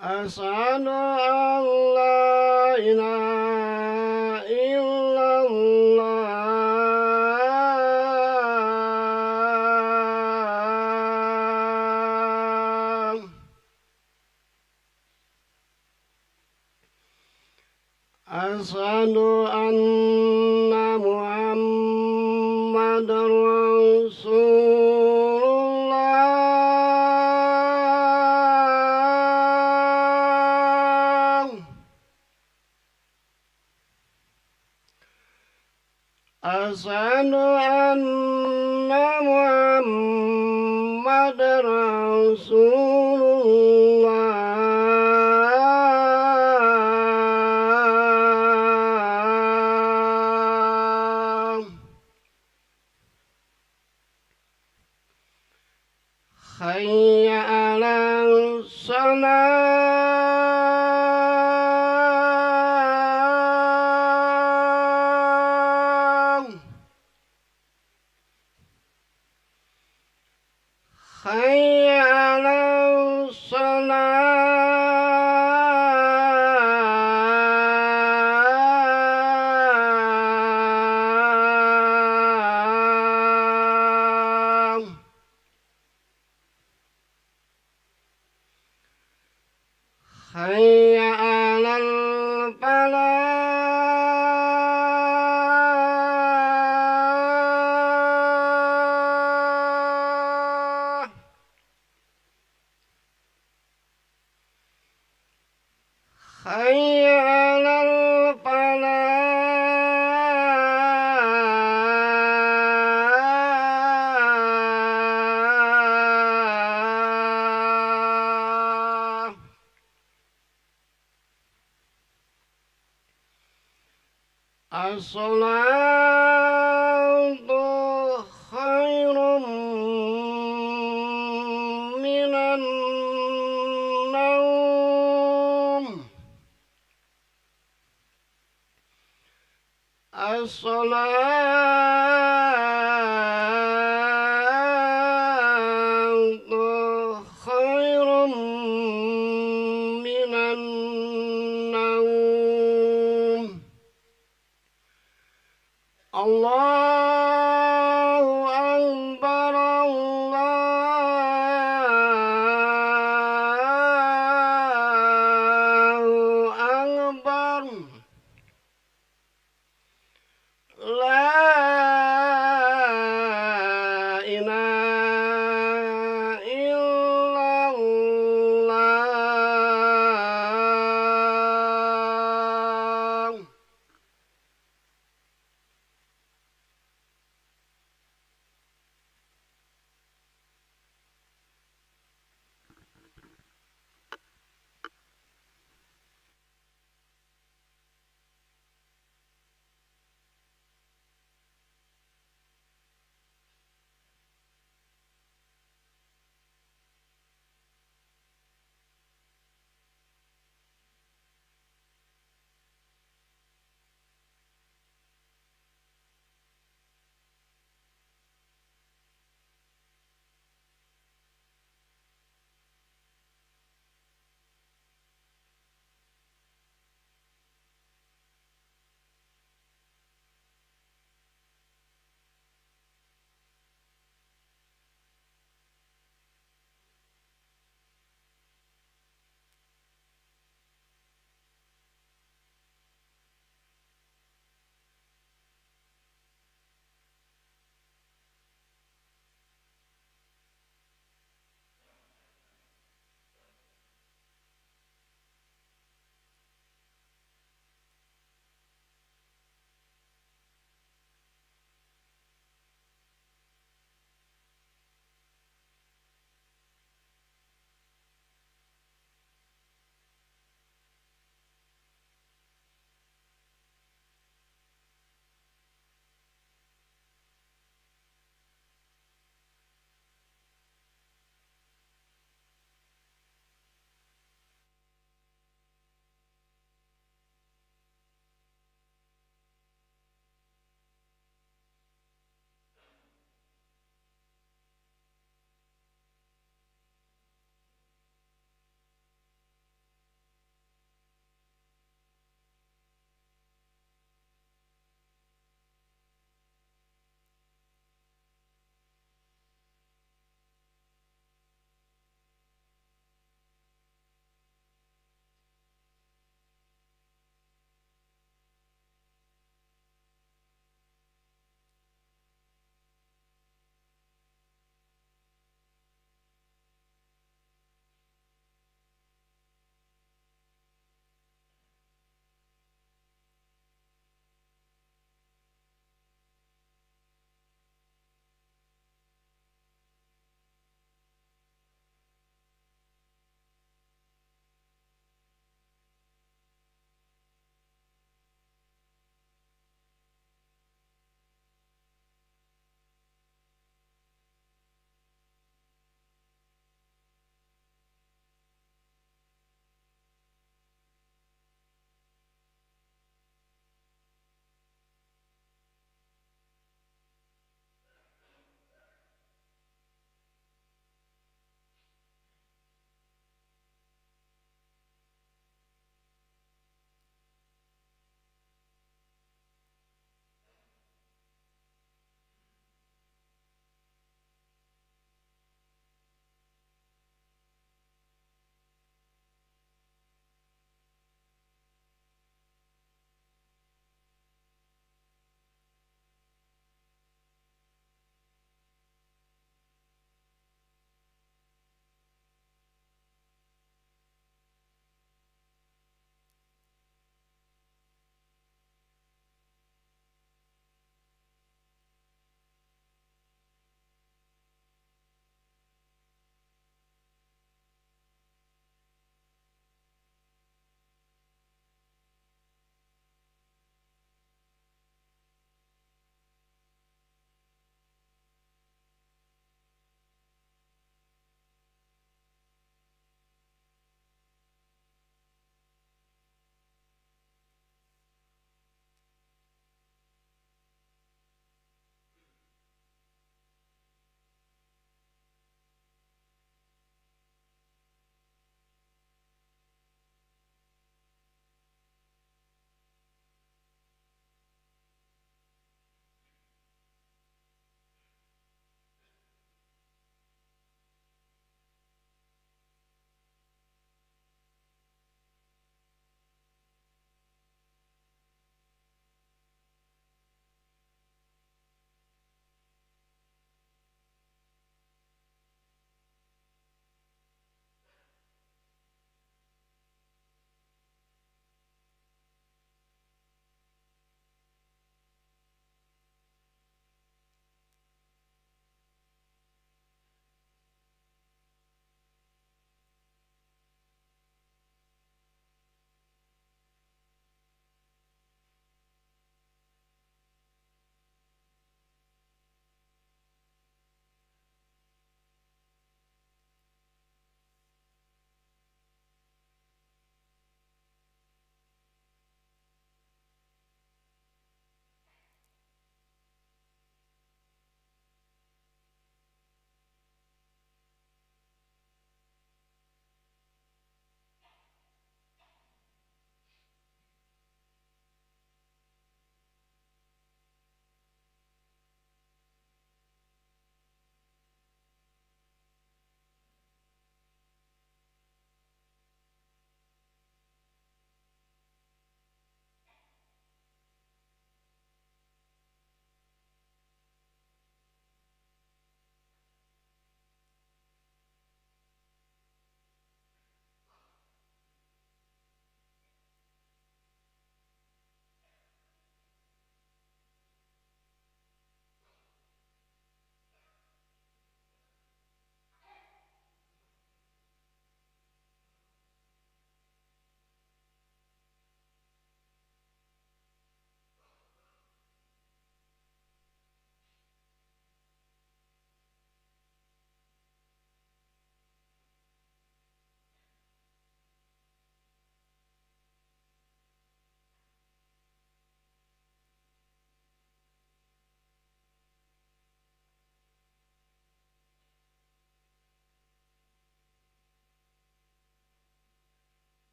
Asyhadu an la ilaha illallah. Asyhadu anna Muhammadar Rasulullah. Asyhadu anna Muhammadar Rasulullah. Hayya 'alal shalah. Hayya 'alal shalah. Hayya 'alal falah. Hayya 'alal falah. As-salatu khairum minan naum. As-salatu khairum minan naum. Allahu Akbar, Allahu Akbar. La ilaha illallah.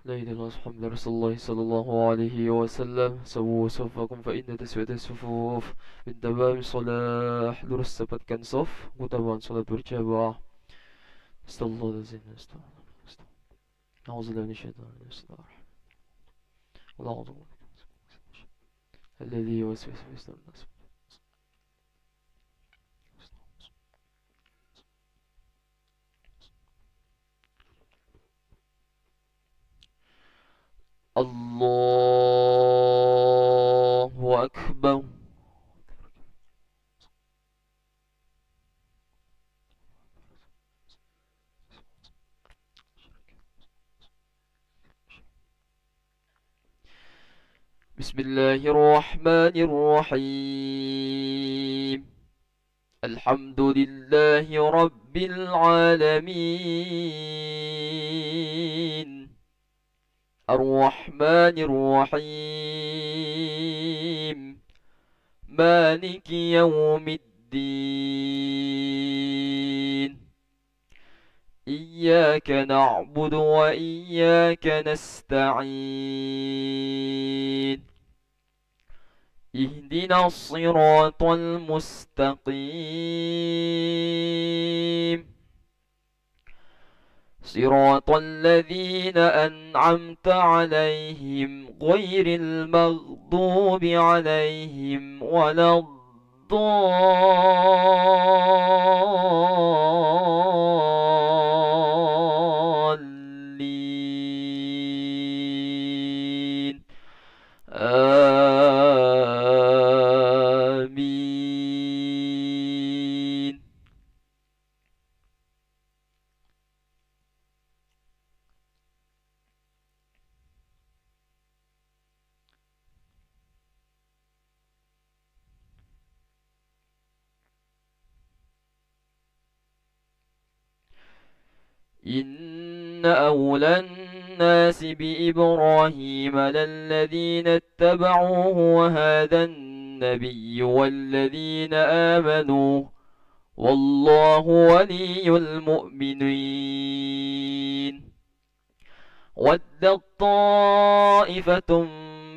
لا إله إلا الله محمد رسول الله صلى الله عليه وسلم. سووا صفكم فإن تسوية الصفوف من تمام الصلاح. Lurus dapatkan sof, keutamaan salat berjamaah. Astagfirullahaladzim. Astagfirullah. A'udzubillahi minasyaitonir rajim. Wallahu الذي يوسوس في صدور الناس. الله أكبر. بسم الله الرحمن الرحيم. الحمد لله رب العالمين. الرحمن الرحيم. مالك يوم الدين. إياك نعبد وإياك نستعين. اهدنا الصراط المستقيم. صراط الذين أنعمت عليهم غير المغضوب عليهم ولا الضالين. آمين. إن أولى الناس بإبراهيم للذين اتبعوه وهذا النبي والذين آمنوا والله ولي المؤمنين. ودت طائفة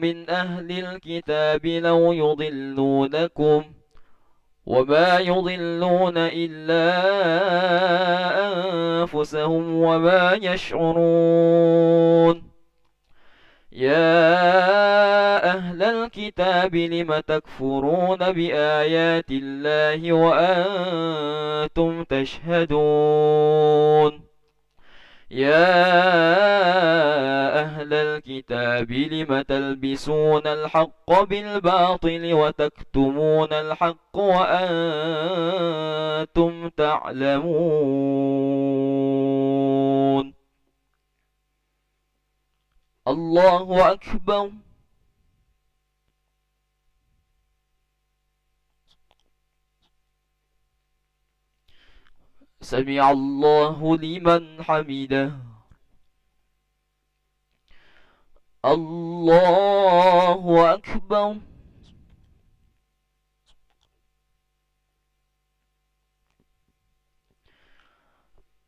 من أهل الكتاب لو يضلونكم وما يضلون إلا أنفسهم وما يشعرون. يا أهل الكتاب لم تكفرون بآيات الله وأنتم تشهدون. يا أهل الكتاب لم تلبسون الحق بالباطل وتكتمون الحق وأنتم تعلمون. الله أكبر. سمع الله لمن حمده. الله أكبر.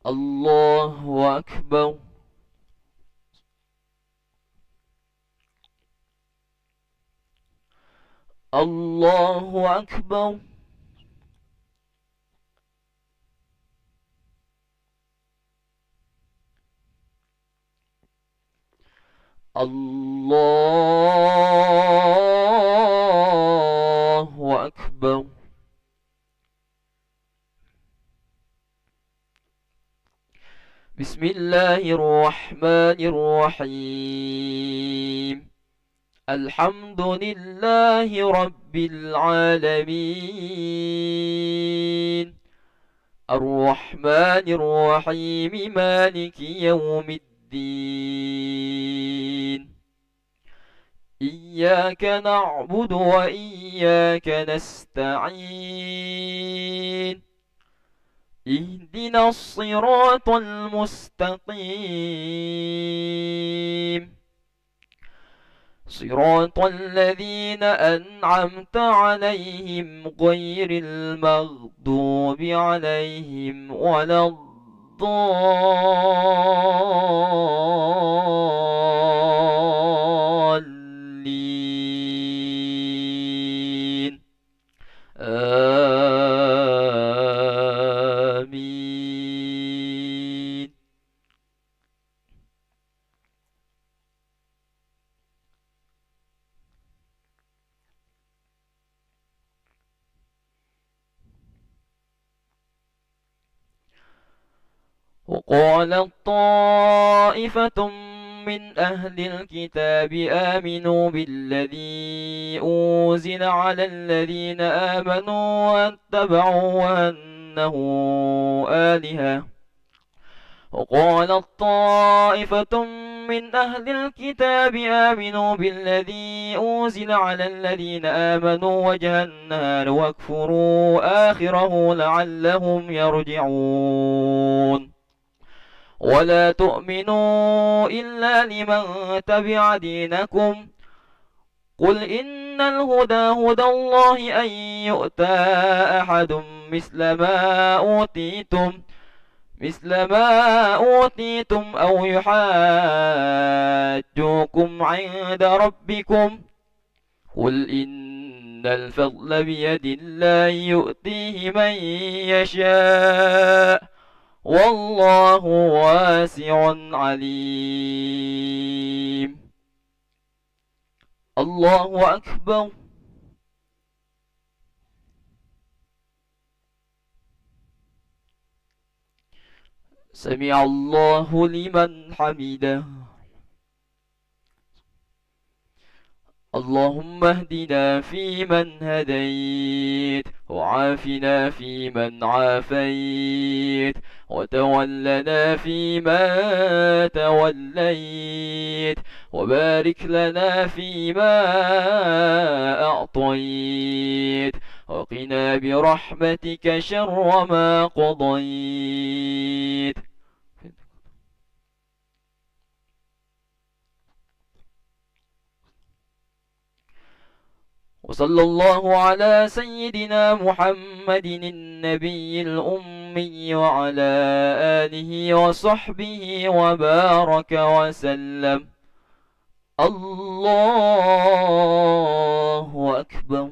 الله أكبر. الله أكبر. الله أكبر. بسم الله الرحمن الرحيم. الحمد لله رب العالمين. الرحمن الرحيم. مالك يوم الدين. إياك نعبد وإياك نستعين. اهدنا الصراط المستقيم. صراط الذين أنعمت عليهم غير المغضوب عليهم ولا الضالين. آمين. وقالت طائفة من أهل الكتاب آمنوا بالذي أنزل على الذين آمنوا واتبعوا وأنه آلهة. وقالت طائفة من أهل الكتاب آمنوا بالذي أنزل على الذين آمنوا وجه النهار واكفروا آخره لعلهم يرجعون. ولا تؤمنوا إلا لمن تبع دينكم. قل إن الهدى هدى الله أن يؤتى أحد مثل ما أوتيتم أو يحاجوكم عند ربكم. قل إن الفضل بيد الله يؤتيه من يشاء والله واسع عليم. الله أكبر. سمع الله لمن حمده. اللهم اهدنا فيمن هديت وعافنا فيمن عافيت وتولنا فيما توليت وبارك لنا فيما أعطيت وقنا برحمتك شر ما قضيت. وصلى الله على سيدنا محمد النبي الأمي وعلى آله وصحبه وبارك وسلم. الله أكبر.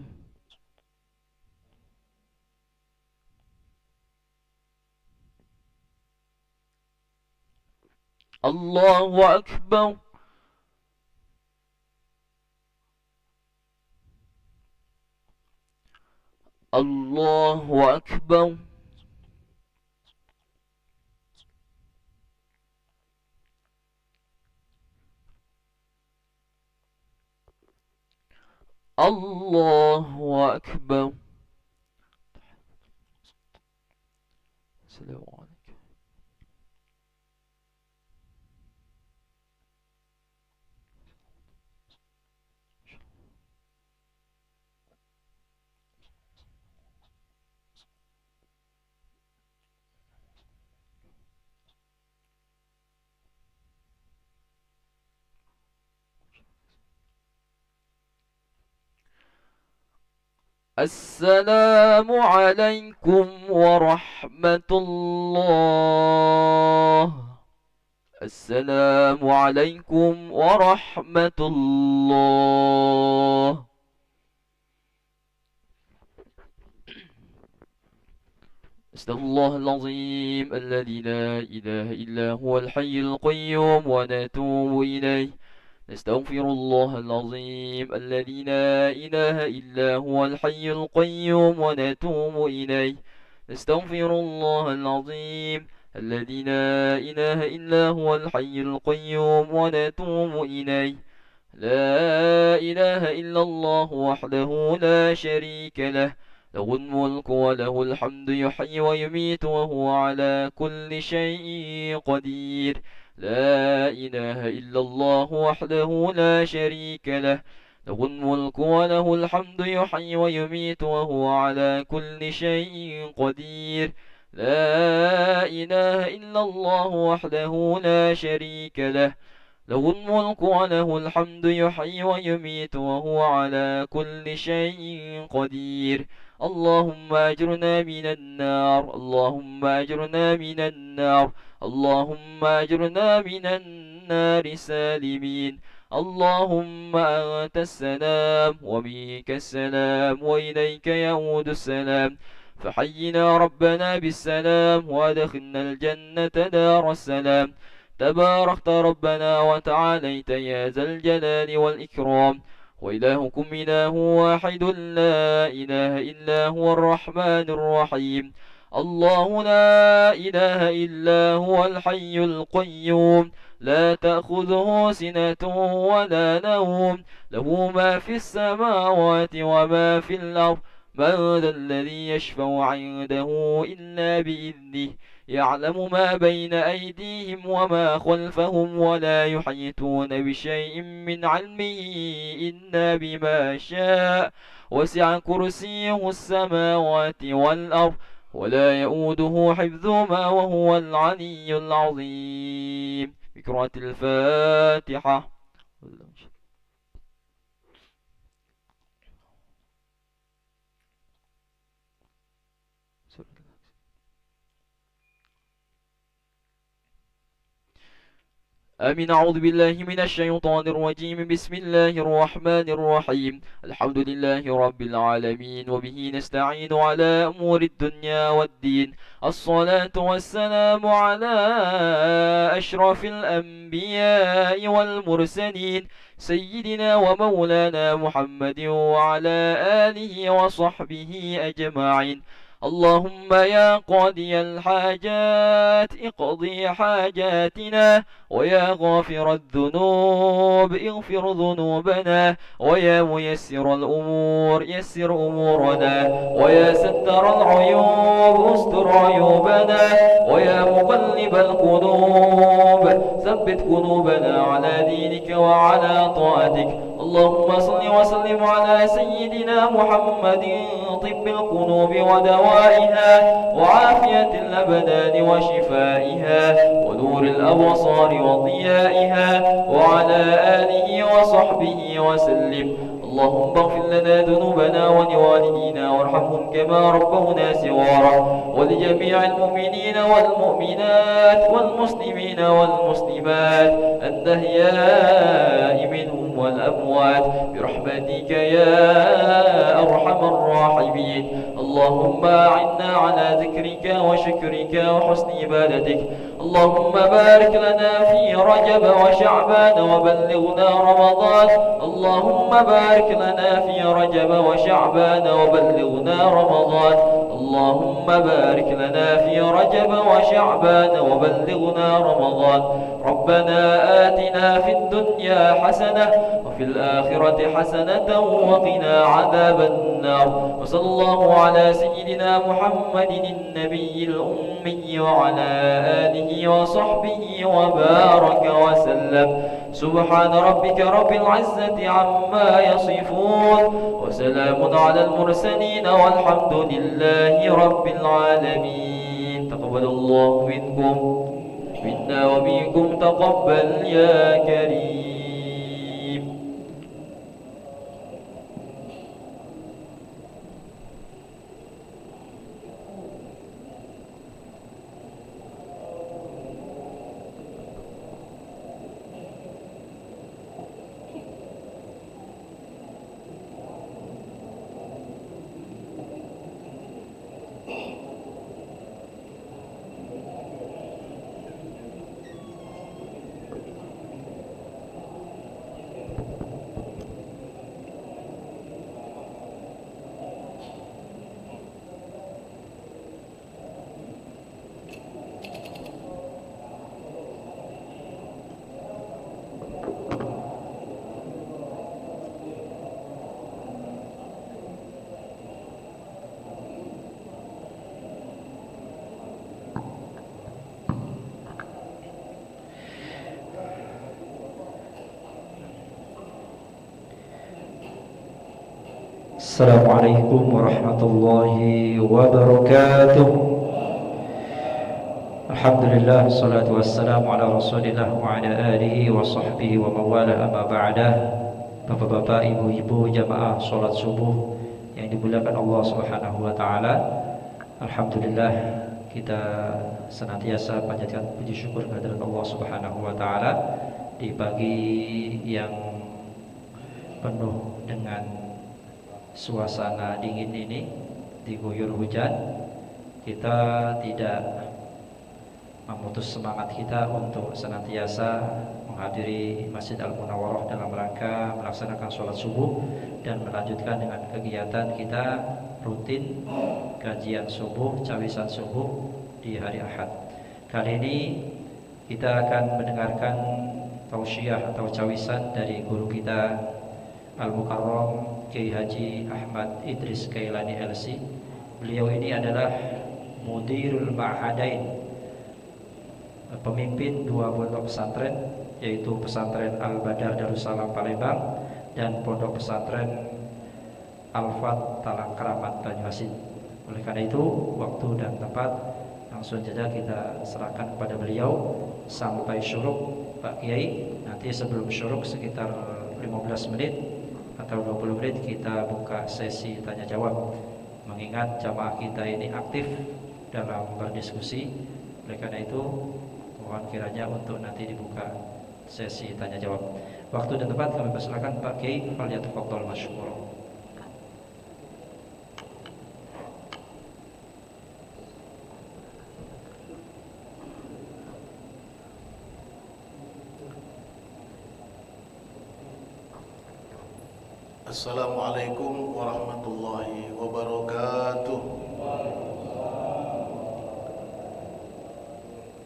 الله أكبر. الله أكبر. الله أكبر. السلام عليكم. السلام عليكم ورحمة الله. السلام عليكم ورحمة الله. استغفر الله العظيم الذي لا إله إلا هو الحي القيوم ونتوب إليه. نستغفر الله العظيم الذي لا إله إلا هو الحي القيوم ونتوب إليه. نستغفر الله العظيم الذي لا إله إلا هو الحي القيوم ونتوب إليه. لا إله إلا الله وحده لا شريك له له الملك وله الحمد يحيي ويميت وهو على كل شيء قدير. لا إله إلا الله وحده لا شريك له له الملك وله الحمد يحيي ويميت وهو على كل شيء قدير. لا إله إلا الله وحده لا شريك له له الملك وله الحمد يحيي ويميت وهو على كل شيء قدير. اللهم أجرنا من النار. اللهم أجرنا من النار. اللهم أجرنا من النار سالمين. اللهم أنت السلام ومنك السلام وإليك يعود السلام، فحينا ربنا بالسلام وأدخلنا الجنة دار السلام. تباركت ربنا وتعاليت يا ذا الجلال والإكرام. وإلهكم إله واحد لا إله إلا هو الرحمن الرحيم. الله لا إله إلا هو الحي القيوم، لا تأخذه سنة ولا نوم، له ما في السماوات وما في الأرض. من ذا الذي يشفع عنده إلا بإذنه، يعلم ما بين أيديهم وما خلفهم، ولا يحيطون بشيء من علمه إلا بما شاء. وسع كرسيه السماوات والأرض، ولا يؤوده حفظهما وهو العلي العظيم. بقراءة الفاتحة. آمين. أعوذ بالله من الشيطان الرجيم. بسم الله الرحمن الرحيم. الحمد لله رب العالمين، وبه نستعين على أمور الدنيا والدين. الصلاة والسلام على أشرف الأنبياء والمرسلين، سيدنا ومولانا محمد وعلى آله وصحبه أجمعين. اللهم يا قاضي الحاجات اقضي حاجاتنا، ويا غافر الذنوب اغفر ذنوبنا، ويا ميسر الأمور يسر أمورنا، ويا ستر العيوب استر عيوبنا، ويا مقلب القلوب ثبت قلوبنا على دينك وعلى طاعتك. اللهم صل وسلم على سيدنا محمد، طب القلوب ودوائها، وعافية الأبدان وشفائها، ونور الأبصار وضيائها، وعلى آله وصحبه وسلم. اللهم اغفر لنا ذنوبنا ولوالدينا وارحمهم كما ربونا صغارا، ولجميع المؤمنين والمؤمنات والمسلمين والمسلمات الأحياء منهم والأموات برحمتك يا أرحم الراحمين. اللهم أعنا على ذكرك وشكرك وحسن عبادتك. اللهم بارك لنا في رجب وشعبان وبلغنا رمضان. اللهم بارك لنا في رجب وشعبان وبلغنا رمضان. اللهم بارك لنا في رجب وشعبان وبلغنا رمضان. ربنا آتنا في الدنيا حسنة وفي الآخرة حسنة وقنا عذاب النار. وصلى الله على سيدنا محمد النبي الأمي وعلى آله وصحبه وبارك وسلم. سبحان ربك رب العزة عما يصفون، وسلام على المرسلين، والحمد لله رب العالمين. تقبل الله منكم منا ومنكم، تقبل يا كريم. Assalamualaikum warahmatullahi wabarakatuh. Alhamdulillah, salatu wassalamu ala rasulillah wa ala alihi wa sahbihi wa mawala, amma ba'dah. Bapak-bapak, ibu-ibu, jamaah sholat subuh yang dimuliakan Allah subhanahu wa ta'ala. Alhamdulillah, kita senantiasa panjatkan puji syukur kehadirat Allah subhanahu wa ta'ala di pagi yang penuh dengan suasana dingin ini, diguyur hujan, kita tidak memutus semangat kita untuk senantiasa menghadiri Masjid Al-Munawwarah dalam rangka melaksanakan sholat subuh dan melanjutkan dengan kegiatan kita rutin kajian subuh, cawisan subuh di hari Ahad. Kali ini kita akan mendengarkan tausiah atau cawisan dari guru kita Al-Mukarram Kiai Haji Ahmad Idris Kailani LC. Beliau ini adalah Mudirul Ma'hadain, pemimpin dua pondok pesantren, yaitu pesantren Al-Badar Darussalam Palembang dan pondok pesantren Al-Fat Talangkaraman Banyuasin. Oleh karena itu, waktu dan tempat langsung saja kita serahkan kepada beliau sampai syuruk Pak Kiai. Nanti sebelum syuruk sekitar 15 menit atau 20 menit kita buka sesi tanya jawab. Mengingat jamaah kita ini aktif dalam berdiskusi, oleh karena itu mohon kiranya untuk nanti dibuka sesi tanya jawab. Waktu dan tempat kami persilakan Pak Kiai, falyatafadhal masykuran. Assalamualaikum warahmatullahi wabarakatuh.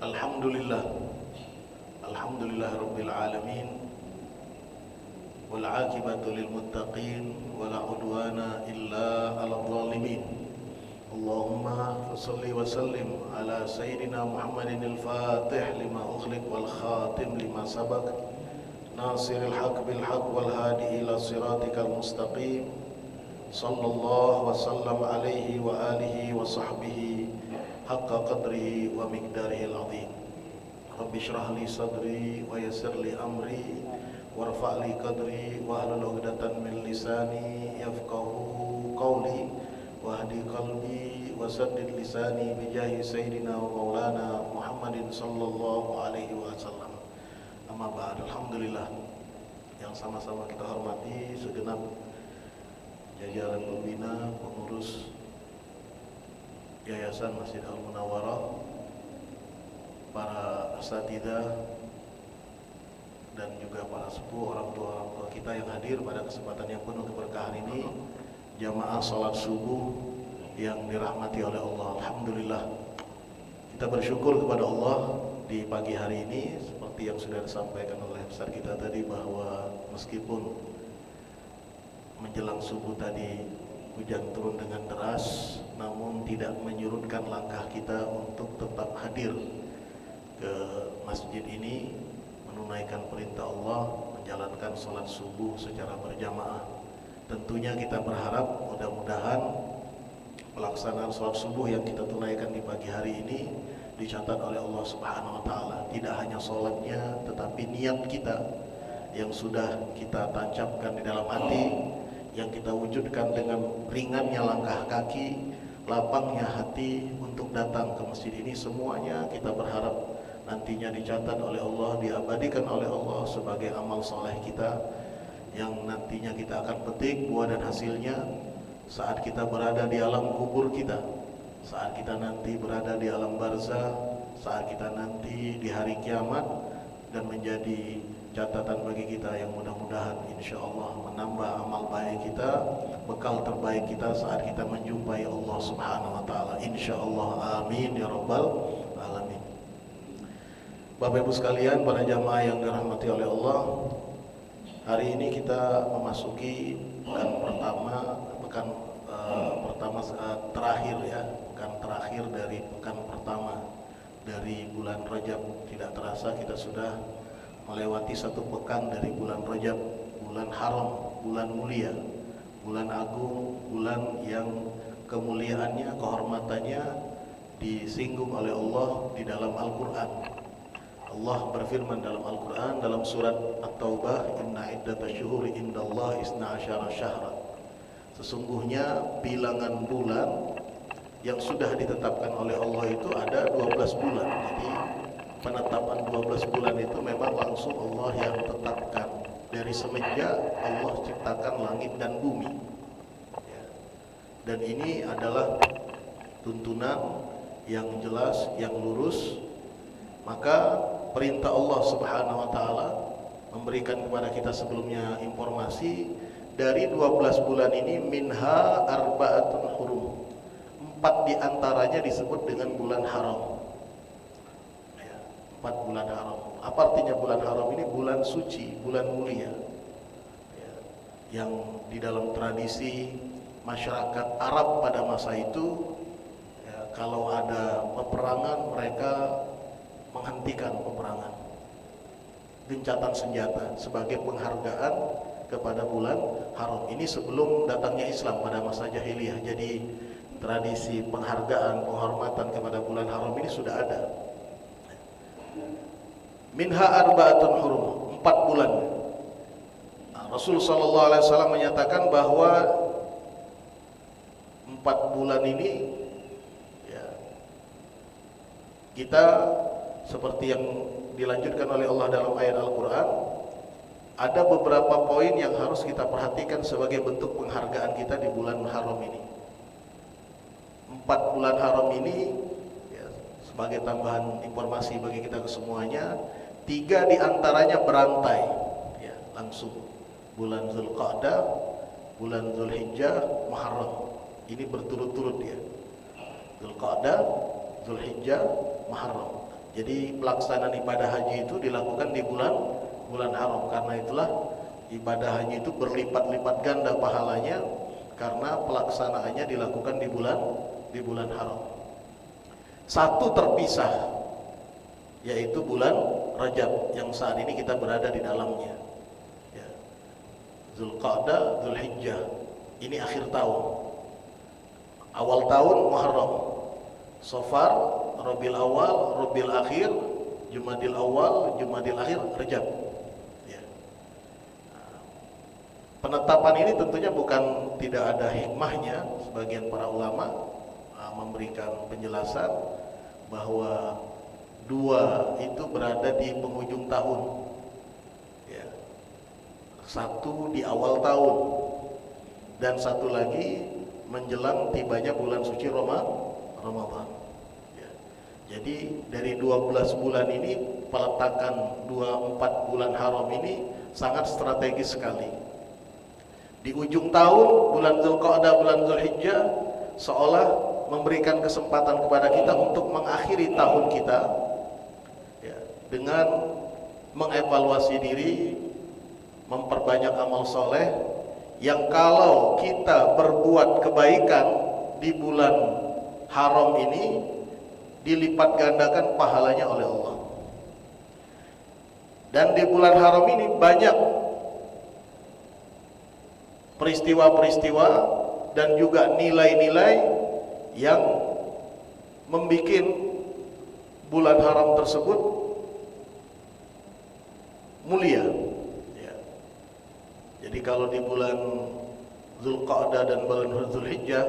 Alhamdulillah, alhamdulillah rabbil alamin, wal aqibatu lil muttaqin, wala udwana illa 'alal zalimin. Allahumma shalli wa sallim ala sayyidina Muhammadin al-Fatih lima ukhliq wal khatim lima sabaq, nasiril haq bil haq wal hadi ila siratikal mustaqim. Sallallahu wa sallam alaihi wa alihi wa sahbihi haqqa qadrihi wa miqdarihi al-azim. Rabbi shrah li sadri wa yassir li amri warfa' li qadri wa hlul 'uqdatan min lisani yafqahu qawli wahdi qalbi wa saddid lisani bi jahi sayyidina wa maulana Muhammadin sallallahu alaihi wasallam. Amma ba'd. Alhamdulillah, yang sama-sama kita hormati segenap jajaran pembina, pengurus Yayasan Masjid Al-Munawwarah, para asatidzah dan juga para sepuh, orang tua kita yang hadir pada kesempatan yang penuh keberkahan ini, jamaah salat subuh yang dirahmati oleh Allah. Alhamdulillah, kita bersyukur kepada Allah di pagi hari ini, seperti yang sudah disampaikan oleh besar kita tadi, bahwa meskipun menjelang subuh tadi hujan turun dengan deras, namun tidak menyurutkan langkah kita untuk tetap hadir ke masjid ini, menunaikan perintah Allah, menjalankan sholat subuh secara berjamaah. Tentunya kita berharap mudah-mudahan pelaksanaan sholat subuh yang kita tunaikan di pagi hari ini dicatat oleh Allah Subhanahu wa Ta'ala. Tidak hanya sholatnya, tetapi niat kita yang sudah kita tancapkan di dalam hati, yang kita wujudkan dengan ringannya langkah kaki, lapangnya hati untuk datang ke masjid ini, semuanya kita berharap nantinya dicatat oleh Allah, diabadikan oleh Allah sebagai amal soleh kita, yang nantinya kita akan petik buah dan hasilnya saat kita berada di alam kubur kita, saat kita nanti berada di alam barzah, saat kita nanti di hari kiamat, dan menjadi catatan bagi kita yang mudah-mudahan insya Allah menambah amal baik kita, bekal terbaik kita saat kita menjumpai Allah Subhanahu wa Ta'ala, insya Allah. Amin ya rabbal alamin. Bapak Ibu sekalian, para jamaah yang dirahmati oleh Allah, hari ini kita memasuki pekan pertama terakhir ya, pekan terakhir dari pekan pertama dari bulan Rajab. Tidak terasa kita sudah melewati satu pekan dari bulan Rajab, bulan haram, bulan mulia, bulan agung, bulan yang kemuliaannya, kehormatannya disinggung oleh Allah di dalam Al-Quran. Allah berfirman dalam Al-Quran dalam surat At-Taubah, inna iddatasyuhuri indallahi isna asyara syahra. Sesungguhnya bilangan bulan yang sudah ditetapkan oleh Allah itu ada 12 bulan. Jadi penetapan 12 bulan itu memang langsung Allah yang tetapkan. Dari semenjak Allah ciptakan langit dan bumi. Ya. Dan ini adalah tuntunan yang jelas, yang lurus. Maka perintah Allah Subhanahu wa taala memberikan kepada kita sebelumnya informasi dari 12 bulan ini minha arba'atun hurum. 4 diantaranya disebut dengan bulan haram. 4 bulan haram. Apa artinya bulan haram ini? Bulan suci, bulan mulia. Ya, yang di dalam tradisi masyarakat Arab pada masa itu, ya, kalau ada peperangan mereka menghentikan peperangan, gencatan senjata sebagai penghargaan kepada bulan haram. Ini sebelum datangnya Islam pada masa jahiliyah. Jadi tradisi penghargaan, penghormatan kepada bulan haram ini sudah ada. Minha arba'atun hurum, 4 bulan. Rasul sallallahu alaihi wasallam menyatakan bahwa 4 bulan ini ya, kita seperti yang dilanjutkan oleh Allah dalam ayat Al-Quran, ada beberapa poin yang harus kita perhatikan sebagai bentuk penghargaan kita di bulan haram ini. 4 bulan haram ini ya, sebagai tambahan informasi bagi kita kesemuanya, 3 diantaranya berantai ya, langsung bulan Zulqa'dah, bulan Zulhijjah, Muharram. Ini berturut-turut ya, Zulqa'dah, Zulhijjah, Muharram. Jadi pelaksanaan ibadah haji itu dilakukan di bulan haram. Karena itulah ibadah haji itu berlipat-lipat ganda pahalanya, karena pelaksanaannya dilakukan di bulan haram. 1 terpisah, yaitu bulan Rajab yang saat ini kita berada di dalamnya. Ya. Zulqa'dah, Zulhijjah, ini akhir tahun. Awal tahun Muharram, Safar, Rabiul Awal, Rabiul Akhir, Jumadil Awal, Jumadil Akhir, Rajab. Ya. Penetapan ini tentunya bukan tidak ada hikmahnya. Sebagian para ulama memberikan penjelasan bahwa 2 itu berada di penghujung tahun ya. 1 di awal tahun, dan 1 lagi menjelang tibanya bulan suci Ramadan ya. Jadi dari 12 bulan ini, peletakan 4 bulan haram ini sangat strategis sekali. Di ujung tahun, bulan Zulqa'dah, bulan Zulhijjah seolah memberikan kesempatan kepada kita untuk mengakhiri tahun kita ya, dengan mengevaluasi diri, memperbanyak amal soleh, yang kalau kita berbuat kebaikan di bulan haram ini dilipat gandakan pahalanya oleh Allah. Dan di bulan haram ini banyak peristiwa-peristiwa dan juga nilai-nilai yang membuat bulan haram tersebut mulia ya. Jadi kalau di bulan Zulqa'dah dan bulan Zulhijjah,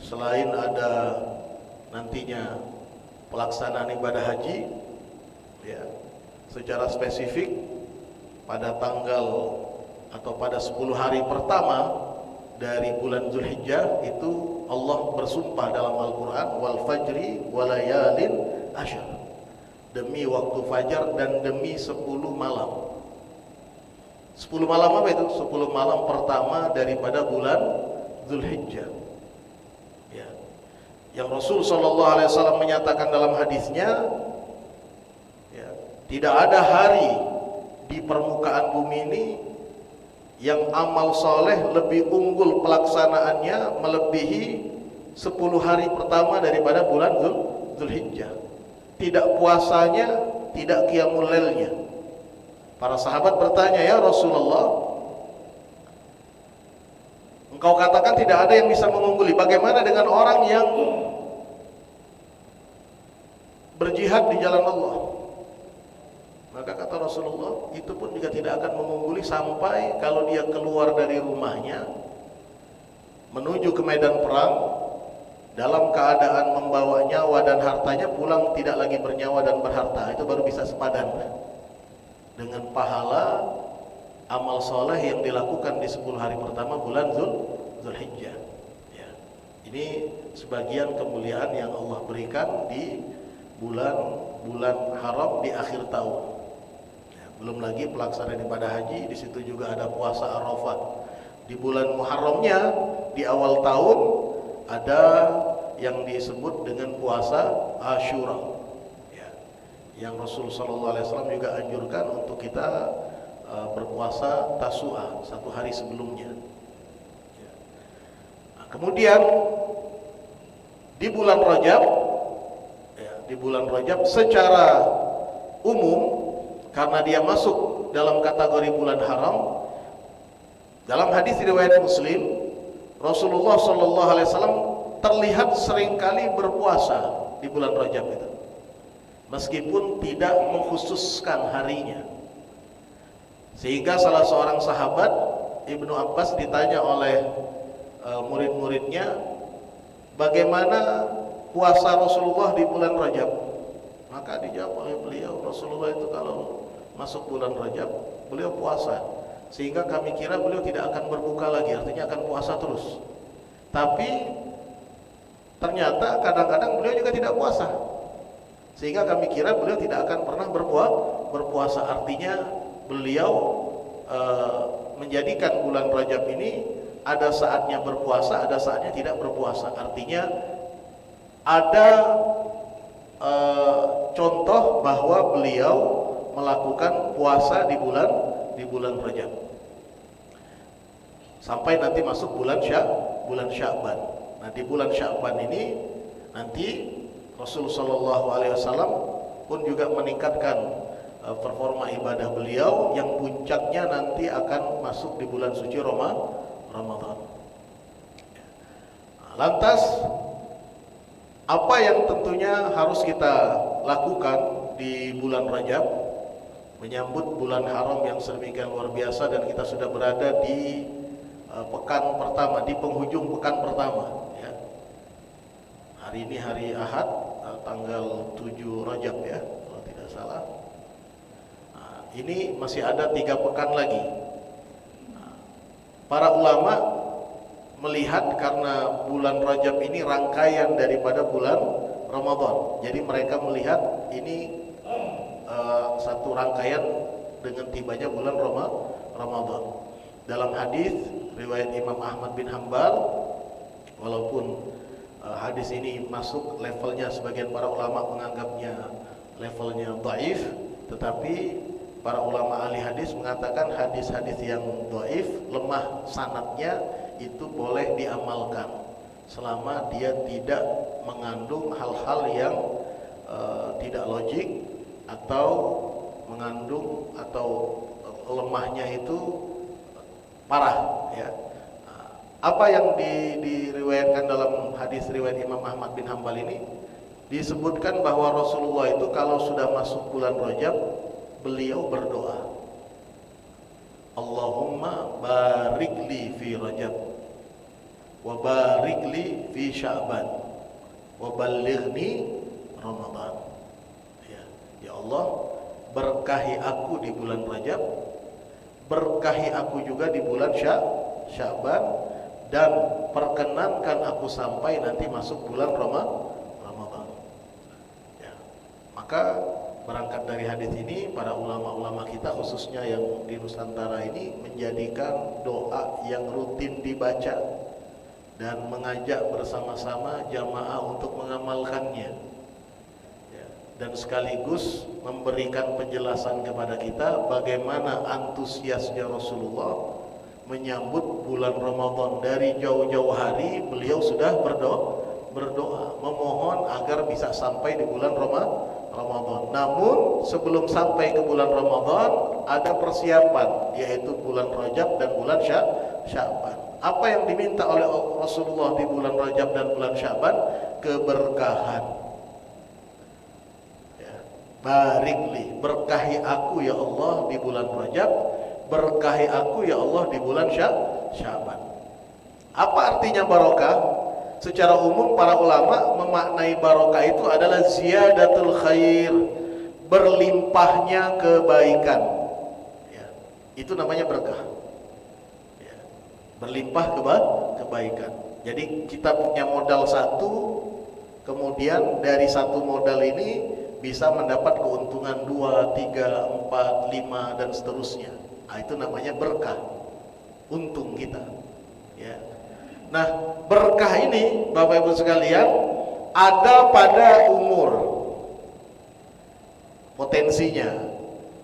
selain ada nantinya pelaksanaan ibadah haji ya, secara spesifik pada tanggal atau pada 10 hari pertama dari bulan Zulhijjah itu Allah bersumpah dalam Al-Quran, wal fajri walayalin asyar, demi waktu fajar dan demi 10 malam. 10 malam apa itu? 10 malam pertama daripada bulan Zulhijjah ya. Yang Rasul SAW menyatakan dalam hadisnya ya, tidak ada hari di permukaan bumi ini yang amal soleh lebih unggul pelaksanaannya melebihi 10 hari pertama daripada bulan Zulhijjah. Tidak puasanya, tidak qiyamul lailnya. Para sahabat bertanya, ya Rasulullah, engkau katakan tidak ada yang bisa mengungguli, bagaimana dengan orang yang berjihad di jalan Allah? Maka kata Rasulullah, itu pun juga tidak akan mengungguli sampai kalau dia keluar dari rumahnya menuju ke medan perang, dalam keadaan membawa nyawa dan hartanya, pulang tidak lagi bernyawa dan berharta, itu baru bisa sepadan dengan pahala amal soleh yang dilakukan di 10 hari pertama bulan Zulhijjah. Ya. Ini sebagian kemuliaan yang Allah berikan di bulan haram di akhir tahun. Ya, belum lagi pelaksanaan ibadah haji, di situ juga ada puasa Arafah. Di bulan Muharramnya di awal tahun ada yang disebut dengan puasa Asyura. Ya. Yang Rasul sallallahu alaihi wasallam juga anjurkan untuk kita berpuasa Tasu'a 1 hari sebelumnya. Ya. Nah, kemudian di bulan Rajab, ya, di bulan Rajab secara umum karena dia masuk dalam kategori bulan haram, dalam hadis riwayat Muslim, Rasulullah sallallahu alaihi wasallam terlihat seringkali berpuasa di bulan Rajab itu, meskipun tidak mengkhususkan harinya. Sehingga salah seorang sahabat, Ibnu Abbas, ditanya oleh murid-muridnya, bagaimana puasa Rasulullah di bulan Rajab? Maka dijawab oleh beliau, Rasulullah itu kalau masuk bulan Rajab beliau puasa, sehingga kami kira beliau tidak akan berbuka lagi, artinya akan puasa terus. Tapi ternyata kadang-kadang beliau juga tidak puasa, sehingga kami kira beliau tidak akan pernah berpuasa. Artinya beliau menjadikan bulan Rajab ini ada saatnya berpuasa, ada saatnya tidak berpuasa. Artinya ada contoh bahwa beliau melakukan puasa di bulan Rajab sampai nanti masuk bulan Sya'ban. Nah, di bulan Sya'ban ini nanti Rasul sallallahu alaihi wasallam pun juga meningkatkan performa ibadah beliau, yang puncaknya nanti akan masuk di bulan suci Ramadan. Lantas apa yang tentunya harus kita lakukan di bulan Rajab, menyambut bulan haram yang sedemikian luar biasa, dan kita sudah berada di pekan pertama, di penghujung pekan pertama, ya. Hari ini hari Ahad, tanggal 7 Rajab, ya, kalau tidak salah. Ini masih ada 3 pekan lagi. Para ulama melihat karena bulan Rajab ini rangkaian daripada bulan Ramadan, jadi mereka melihat ini satu rangkaian dengan tibanya bulan Ramadan. Dalam hadis riwayat Imam Ahmad bin Hanbal, walaupun hadis ini masuk levelnya, sebagian para ulama menganggapnya levelnya dhaif, tetapi para ulama ahli hadis mengatakan hadis-hadis yang dhaif, lemah sanadnya, itu boleh diamalkan selama dia tidak mengandung hal-hal yang tidak logik atau mengandung atau lemahnya itu parah, ya. Apa yang diriwayatkan dalam hadis riwayat Imam Ahmad bin Hanbal ini, disebutkan bahwa Rasulullah itu kalau sudah masuk bulan Rajab, beliau berdoa, Allahumma barik li fi Rajab wa barik li fi Sya'ban wa ballighni Ramadan. Ya Allah, berkahi aku di bulan Rajab, berkahi aku juga di bulan Sya'ban, dan perkenankan aku sampai nanti masuk bulan Ramadan. Ya. Maka berangkat dari hadis ini, para ulama-ulama kita khususnya yang di Nusantara ini menjadikan doa yang rutin dibaca dan mengajak bersama-sama jamaah untuk mengamalkannya, ya. Dan sekaligus memberikan penjelasan kepada kita bagaimana antusiasnya Rasulullah menyambut bulan Ramadan. Dari jauh-jauh hari beliau sudah berdoa memohon agar bisa sampai di bulan Ramadan. Namun sebelum sampai ke bulan Ramadan ada persiapan, yaitu bulan Rajab dan bulan Sya'ban. Apa yang diminta oleh Rasulullah di bulan Rajab dan bulan Sya'ban? Keberkahan, ya. Barikli, berkahi aku ya Allah di bulan Rajab, berkahi aku ya Allah di bulan Sya'ban. Apa artinya barokah? secara umum para ulama memaknai barokah itu adalah ziyadatul khair, berlimpahnya kebaikan. Ya, itu namanya berkah. Ya, berlimpah kebaikan. Jadi kita punya modal satu, kemudian dari satu modal ini bisa mendapat keuntungan 2, 3, 4, 5 dan seterusnya. Nah, itu namanya berkah, untung kita. Ya. Nah, berkah ini Bapak Ibu sekalian ada pada umur, potensinya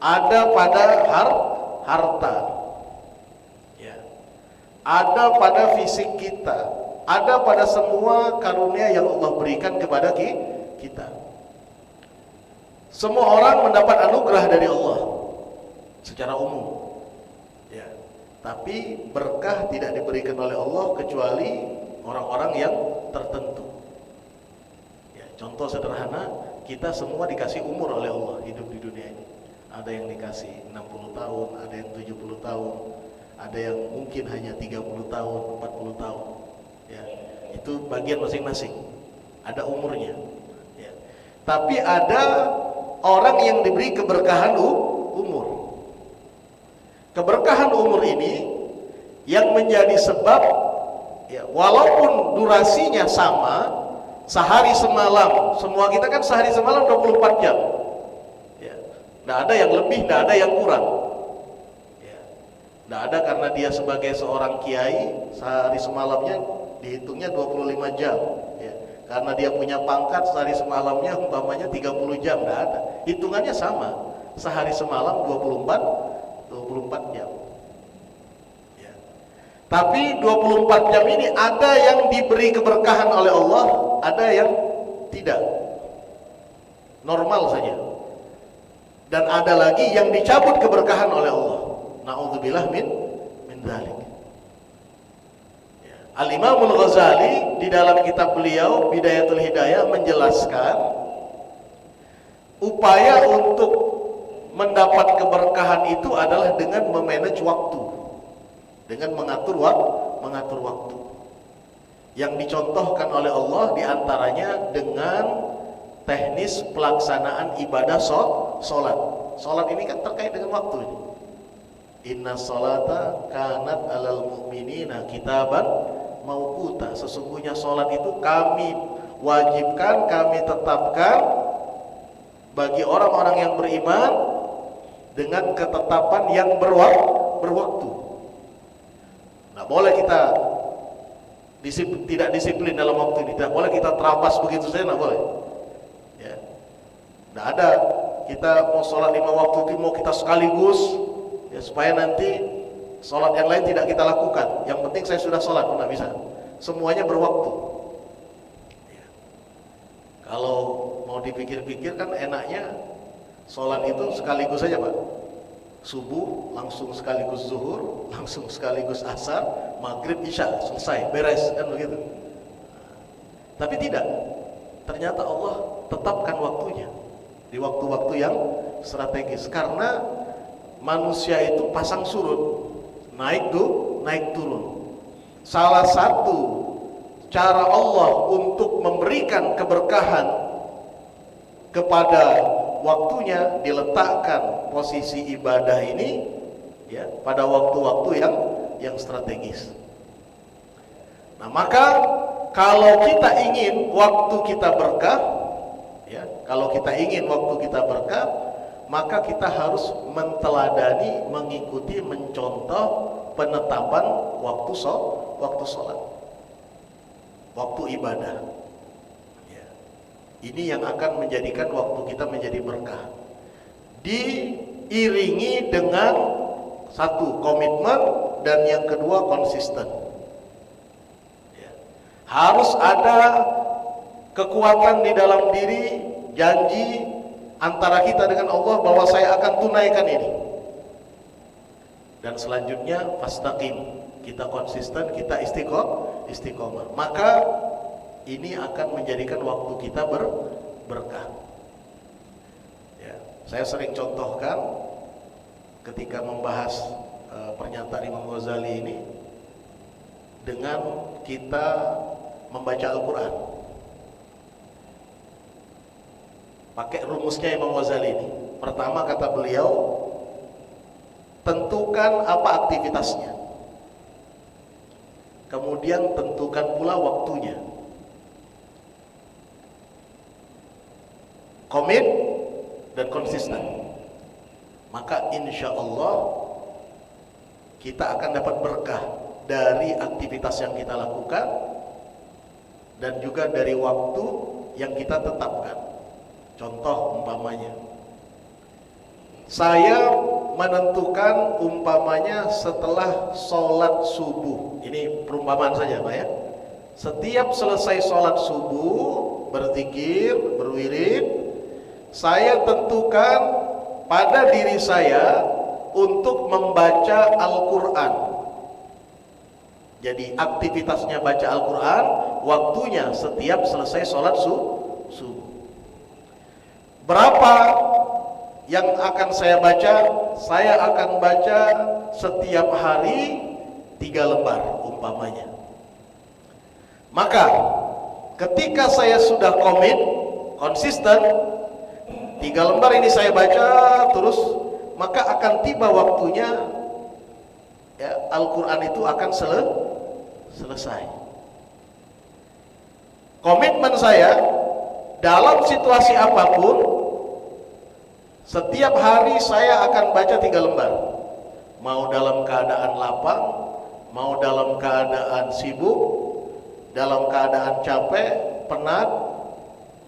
ada pada harta, ya. Ada pada fisik kita, ada pada semua karunia yang Allah berikan kepada kita. Semua orang mendapat anugerah dari Allah secara umum, ya. Tapi berkah tidak diberikan oleh Allah kecuali orang-orang yang tertentu. Ya, contoh sederhana, kita semua dikasih umur oleh Allah hidup di dunia ini. Ada yang dikasih 60 tahun, ada yang 70 tahun, ada yang mungkin hanya 30 tahun, 40 tahun. Ya, itu bagian masing-masing. Ada umurnya. Ya. Tapi ada orang yang diberi keberkahan umur. Keberkahan umur ini yang menjadi sebab, ya, walaupun durasinya sama, sehari semalam, semua kita kan sehari semalam 24 jam. Ya. Nggak ada yang lebih, nggak ada yang kurang. Ya. Nggak ada karena dia sebagai seorang kiai, sehari semalamnya dihitungnya 25 jam. Ya. Karena dia punya pangkat, sehari semalamnya umpamanya 30 jam, nggak ada. Hitungannya sama, sehari semalam 24 jam. Ya. Tapi 24 jam ini ada yang diberi keberkahan oleh Allah, ada yang tidak. Normal saja. Dan ada lagi yang dicabut keberkahan oleh Allah. Na'udzubillah min dzalik. Ya. Al-Imam Al-Ghazali di dalam kitab beliau Bidayatul Hidayah menjelaskan upaya untuk mendapat keberkahan itu adalah dengan memanage waktu, dengan mengatur waktu. Yang dicontohkan oleh Allah diantaranya dengan teknis pelaksanaan ibadah sholat. Sholat ini kan terkait dengan waktu ini. Inna sholata kanat alal mu'minina kitaban mauquta. Sesungguhnya sholat itu kami wajibkan, kami tetapkan bagi orang-orang yang beriman dengan ketetapan yang berwaktu. Nah, boleh kita tidak disiplin dalam waktu ini, tidak boleh kita terabas begitu saja, nggak boleh. Ya, nggak ada kita mau sholat 5 waktu mau kita sekaligus, ya, supaya nanti sholat yang lain tidak kita lakukan. Yang penting saya sudah sholat, nggak bisa. Semuanya berwaktu. Ya. Kalau mau dipikir-pikir kan enaknya sholat itu sekaligus saja, Pak. Subuh langsung sekaligus zuhur, langsung sekaligus asar, maghrib, isya, selesai, beres, kan begitu. Tapi tidak. Ternyata Allah tetapkan waktunya di waktu-waktu yang strategis. Karena manusia itu pasang surut, naik turun. Salah satu cara Allah untuk memberikan keberkahan kepada waktunya diletakkan posisi ibadah ini, ya, pada waktu-waktu yang strategis. Nah, maka kalau kita ingin waktu kita berkah, ya, kalau kita ingin waktu kita berkah, maka kita harus menteladani, mengikuti, mencontoh penetapan waktu sholat, waktu ibadah. Ini yang akan menjadikan waktu kita menjadi berkah. Diiringi dengan satu, komitmen, dan yang kedua, konsisten. Ya. Harus ada kekuatan di dalam diri, janji antara kita dengan Allah bahwa saya akan tunaikan ini. Dan selanjutnya, fastaqim, kita konsisten, kita istiqomah. Maka ini akan menjadikan waktu kita berkah. Ya, saya sering contohkan ketika membahas pernyataan Imam Ghazali ini dengan kita membaca Al-Quran. Pakai rumusnya Imam Ghazali ini. Pertama kata beliau, tentukan apa aktivitasnya. Kemudian tentukan pula waktunya. Komit dan konsisten. Maka insya Allah kita akan dapat berkah dari aktivitas yang kita lakukan dan juga dari waktu yang kita tetapkan. Contoh umpamanya, saya menentukan umpamanya setelah sholat subuh. Ini perumpamaan saja Pak ya. Setiap selesai sholat subuh, berzikir, berwirid, saya tentukan pada diri saya untuk membaca Al-Quran. Jadi aktivitasnya baca Al-Quran, waktunya setiap selesai sholat subuh. Berapa yang akan saya baca? Saya akan baca setiap hari 3 lembar umpamanya. Maka ketika saya sudah komit, konsisten, 3 lembar ini saya baca terus, maka akan tiba waktunya ya, Al-Quran itu akan selesai. Komitmen saya dalam situasi apapun, setiap hari saya akan baca 3 lembar. Mau dalam keadaan lapang, mau dalam keadaan sibuk, dalam keadaan capek, penat,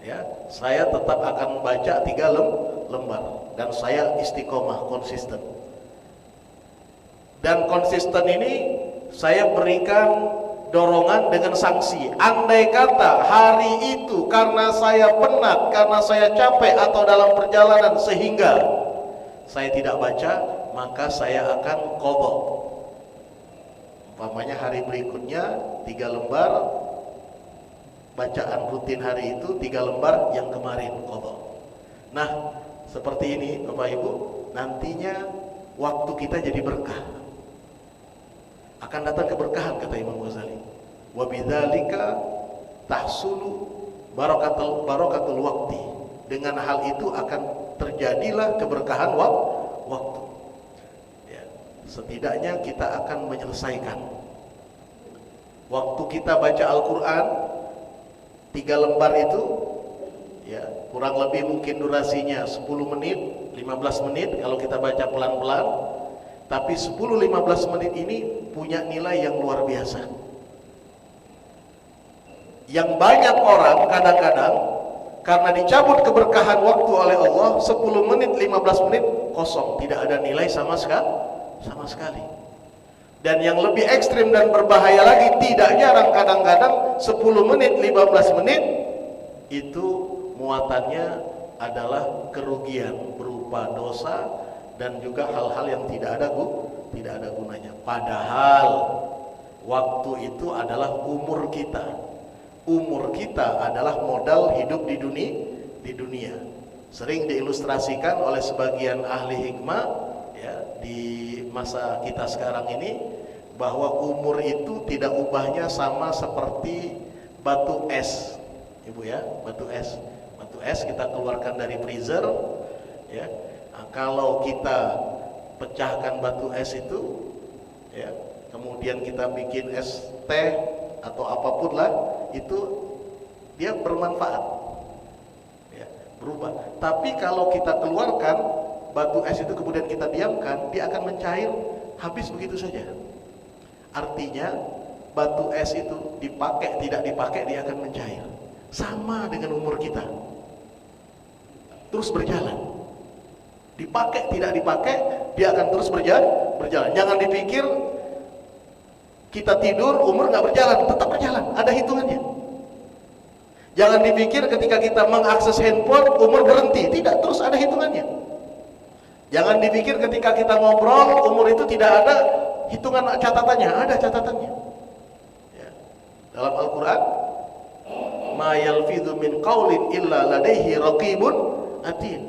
ya, saya tetap akan baca 3 lembar. Dan saya istiqomah, konsisten. Dan konsisten ini saya berikan dorongan dengan sanksi. Andai kata hari itu karena saya penat, karena saya capek atau dalam perjalanan sehingga saya tidak baca, maka saya akan qadha. Umpamanya hari berikutnya 3 lembar bacaan rutin hari itu, 3 lembar yang kemarin qadha. Nah, seperti ini Bapak Ibu, nantinya waktu kita jadi berkah. Akan datang keberkahan kata Imam Ghazali. Wa bidzalika tahsulu barakatul waqti. Dengan hal itu akan terjadilah keberkahan waktu. Ya, setidaknya kita akan menyelesaikan. Waktu kita baca Al-Quran 3 lembar itu, ya, kurang lebih mungkin durasinya 10 menit, 15 menit kalau kita baca pelan-pelan. Tapi 10-15 menit ini punya nilai yang luar biasa. Yang banyak orang kadang-kadang karena dicabut keberkahan waktu oleh Allah, 10 menit, 15 menit kosong, tidak ada nilai sama sekali. Dan yang lebih ekstrim dan berbahaya lagi, tidak jarang kadang-kadang 10 menit, 15 menit itu muatannya adalah kerugian berupa dosa dan juga hal-hal yang tidak ada gunanya. Padahal waktu itu adalah umur kita. Umur kita adalah modal hidup di dunia. Sering diilustrasikan oleh sebagian ahli hikmah ya, di masa kita sekarang ini, bahwa umur itu tidak ubahnya sama seperti batu es. Ibu ya, batu es. Batu es kita keluarkan dari freezer ya. Nah, kalau kita pecahkan batu es itu, ya, kemudian kita bikin es teh atau apapun lah, itu dia bermanfaat, ya, berubah. Tapi kalau kita keluarkan batu es itu kemudian kita diamkan, dia akan mencair, habis begitu saja. Artinya batu es itu dipakai tidak dipakai dia akan mencair. Sama dengan umur kita, terus berjalan. Dipakai tidak dipakai dia akan terus berjalan. Jangan dipikir kita tidur umur nggak berjalan, tetap berjalan, ada hitungannya. Jangan dipikir ketika kita mengakses handphone umur berhenti, tidak, terus ada hitungannya. Jangan dipikir ketika kita ngobrol umur itu tidak ada hitungan catatannya, ada catatannya. Ya. Dalam Al-Quran, ma yalfidhu min qaulin illa ladaihi raqibun atid.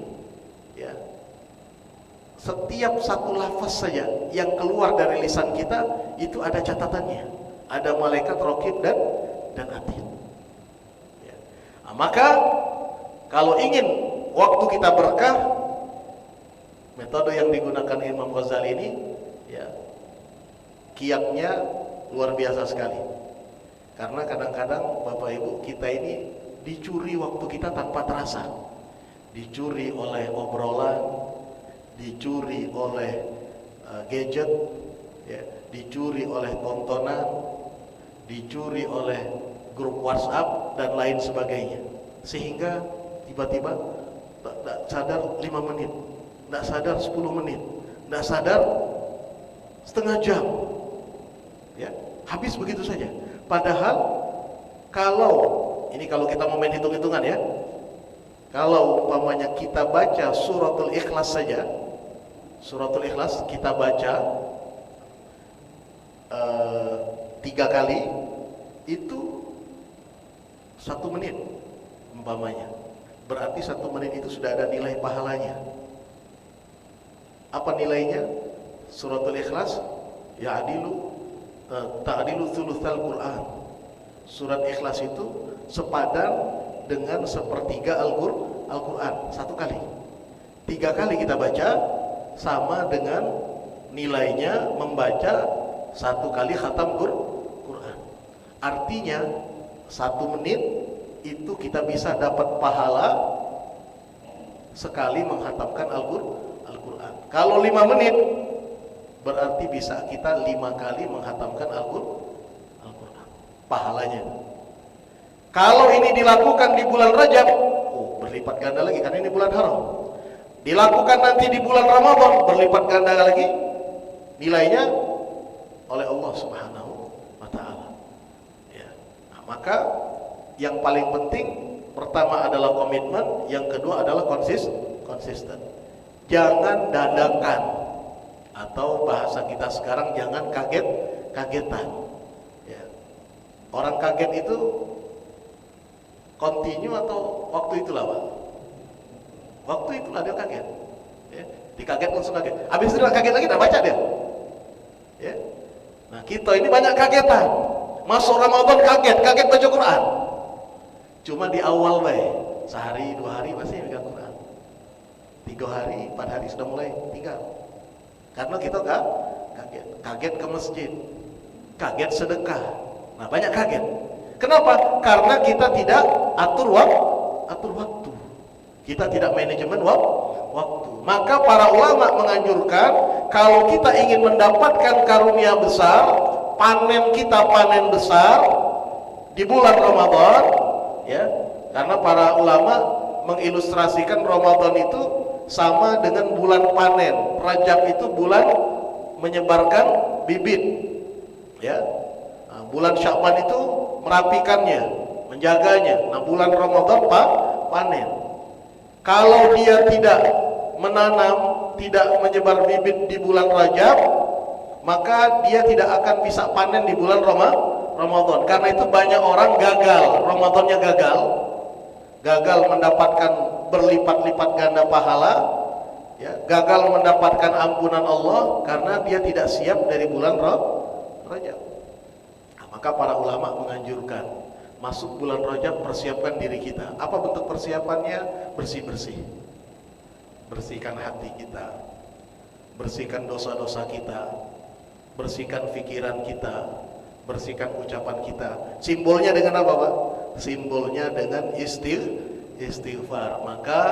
Setiap satu lafaz saja yang keluar dari lisan kita itu ada catatannya, ada malaikat raqib dan dan atin. Ya. Nah, maka kalau ingin waktu kita berkah, metode yang digunakan Imam Ghazali ini, ya, kiatnya luar biasa sekali. Karena kadang-kadang Bapak Ibu kita ini dicuri waktu kita tanpa terasa, dicuri oleh obrolan, dicuri oleh gadget, ya, dicuri oleh tontonan, dicuri oleh grup WhatsApp dan lain sebagainya, sehingga tiba-tiba tidak sadar 5 menit, tidak sadar 10 menit, tidak sadar setengah jam, ya, habis begitu saja. Padahal kalau kita mau main hitung-hitungan ya, kalau umpamanya kita baca suratul Ikhlas saja, suratul Ikhlas kita baca 3 kali, itu 1 menit umpamanya, berarti 1 menit itu sudah ada nilai pahalanya. Apa nilainya? Suratul Ikhlas ta'dilu thulutsal Quran. Surat Ikhlas itu sepadan dengan sepertiga Al-Quran 1 kali. 3 kali kita baca sama dengan nilainya membaca 1 kali khatam Quran. Artinya 1 menit itu kita bisa dapat pahala sekali menghatamkan Al-Quran. Kalau 5 menit berarti bisa kita 5 kali menghatamkan Al-Quran pahalanya. Kalau ini dilakukan di bulan Rajab, berlipat ganda lagi, karena ini bulan haram. Dilakukan nanti di bulan Ramadan, berlipat ganda lagi nilainya oleh Allah Subhanahu wa Ta'ala. Ya. Nah, maka yang paling penting pertama adalah komitmen, yang kedua adalah konsisten. Jangan dadakan, atau bahasa kita sekarang jangan kagetan. Ya. Orang kaget itu continue atau waktu itulah Pak? Waktu itulah dia kaget. Ya. Dikaget langsung kaget. Habis itu kaget lagi, dah baca dia. Ya. Nah kita ini banyak kagetan. Masuk Ramadan kaget baca Quran. Cuma di awal sehari 2 hari masih baca Quran. 3 hari 4 hari sudah mulai tinggal. Karena kita kaget ke masjid, kaget sedekah. Nah banyak kaget. Kenapa? Karena kita tidak atur waktu. Kita tidak manajemen waktu. Maka para ulama menganjurkan kalau kita ingin mendapatkan karunia besar, panen besar di bulan Ramadan, ya. Karena para ulama mengilustrasikan Ramadan itu sama dengan bulan panen. Rajab itu bulan menyebarkan bibit, ya. Nah, bulan Sya'ban itu merapikannya, menjaganya. Nah, bulan Ramadan panen. Kalau dia tidak menanam, tidak menyebar bibit di bulan Rajab, maka dia tidak akan bisa panen di bulan Ramadan. Karena itu banyak orang gagal, Ramadannya gagal mendapatkan berlipat-lipat ganda pahala, ya, gagal mendapatkan ampunan Allah karena dia tidak siap dari bulan Rajab. Nah, maka para ulama menganjurkan masuk bulan Rajab persiapkan diri kita. Apa bentuk persiapannya? Bersih-bersih. Bersihkan hati kita, bersihkan dosa-dosa kita, bersihkan pikiran kita, bersihkan ucapan kita. Simbolnya dengan apa Pak? Simbolnya dengan istighfar. Maka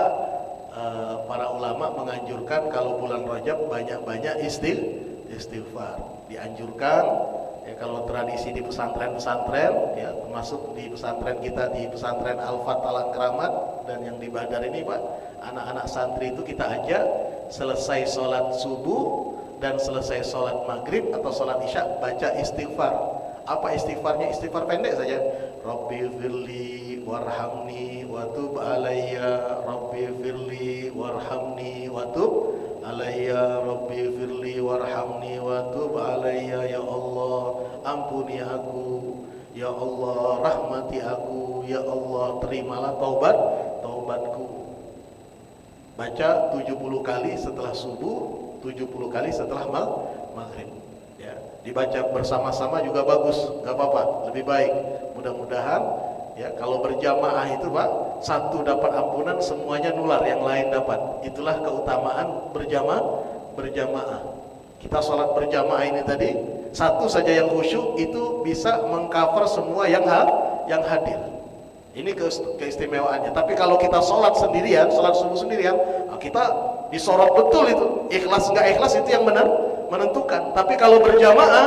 para ulama menganjurkan kalau bulan Rajab banyak-banyak istighfar. Dianjurkan, ya, kalau tradisi di pesantren-pesantren, ya, termasuk di pesantren kita di pesantren Al-Fat Talang Keramat dan yang di Badar ini Pak, anak-anak santri itu kita ajak selesai sholat subuh dan selesai sholat maghrib atau sholat isya baca istighfar. Apa istighfarnya? Istighfar pendek saja. Rabbi firli warhamni watub alayya, Rabbi firli warhamni watub alayya, Rabbi firli warhamni watub alayya. Ya Allah, ampuni aku. Ya Allah, rahmati aku. Ya Allah, terimalah taubatku. Baca 70 kali setelah subuh, 70 kali setelah maghrib. Ya, dibaca bersama-sama juga bagus, gak apa-apa, lebih baik. mudah-mudahan ya, kalau berjamaah itu Pak, satu dapat ampunan, semuanya nular, yang lain dapat. Itulah keutamaan berjamaah. Kita sholat berjamaah ini tadi, satu saja yang khusyuk itu bisa mengcover semua yang hadir. Ini keistimewaannya. Tapi kalau kita sholat sendirian, sholat subuh sendirian, kita disorot betul itu. Ikhlas nggak ikhlas itu yang benar menentukan. Tapi kalau berjamaah,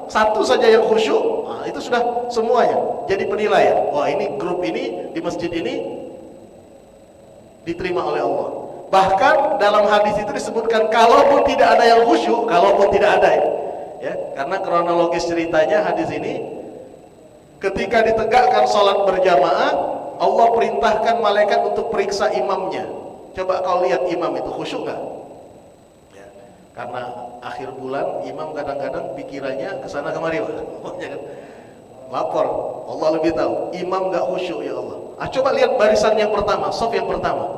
satu saja yang khusyuk, itu sudah semuanya jadi penilaian. Wah, ini grup ini di masjid ini diterima oleh Allah. Bahkan dalam hadis itu disebutkan kalaupun tidak ada yang khusyuk, kalaupun tidak ada ya, karena kronologis ceritanya hadis ini ketika ditegakkan sholat berjamaah, Allah perintahkan malaikat untuk periksa imamnya. Coba kau lihat imam itu khusyuk nggak? Ya, karena akhir bulan imam kadang-kadang pikirannya kesana kemari, lapor. Allah lebih tahu. Imam nggak khusyuk ya Allah. Coba lihat barisan yang pertama, shaf yang pertama,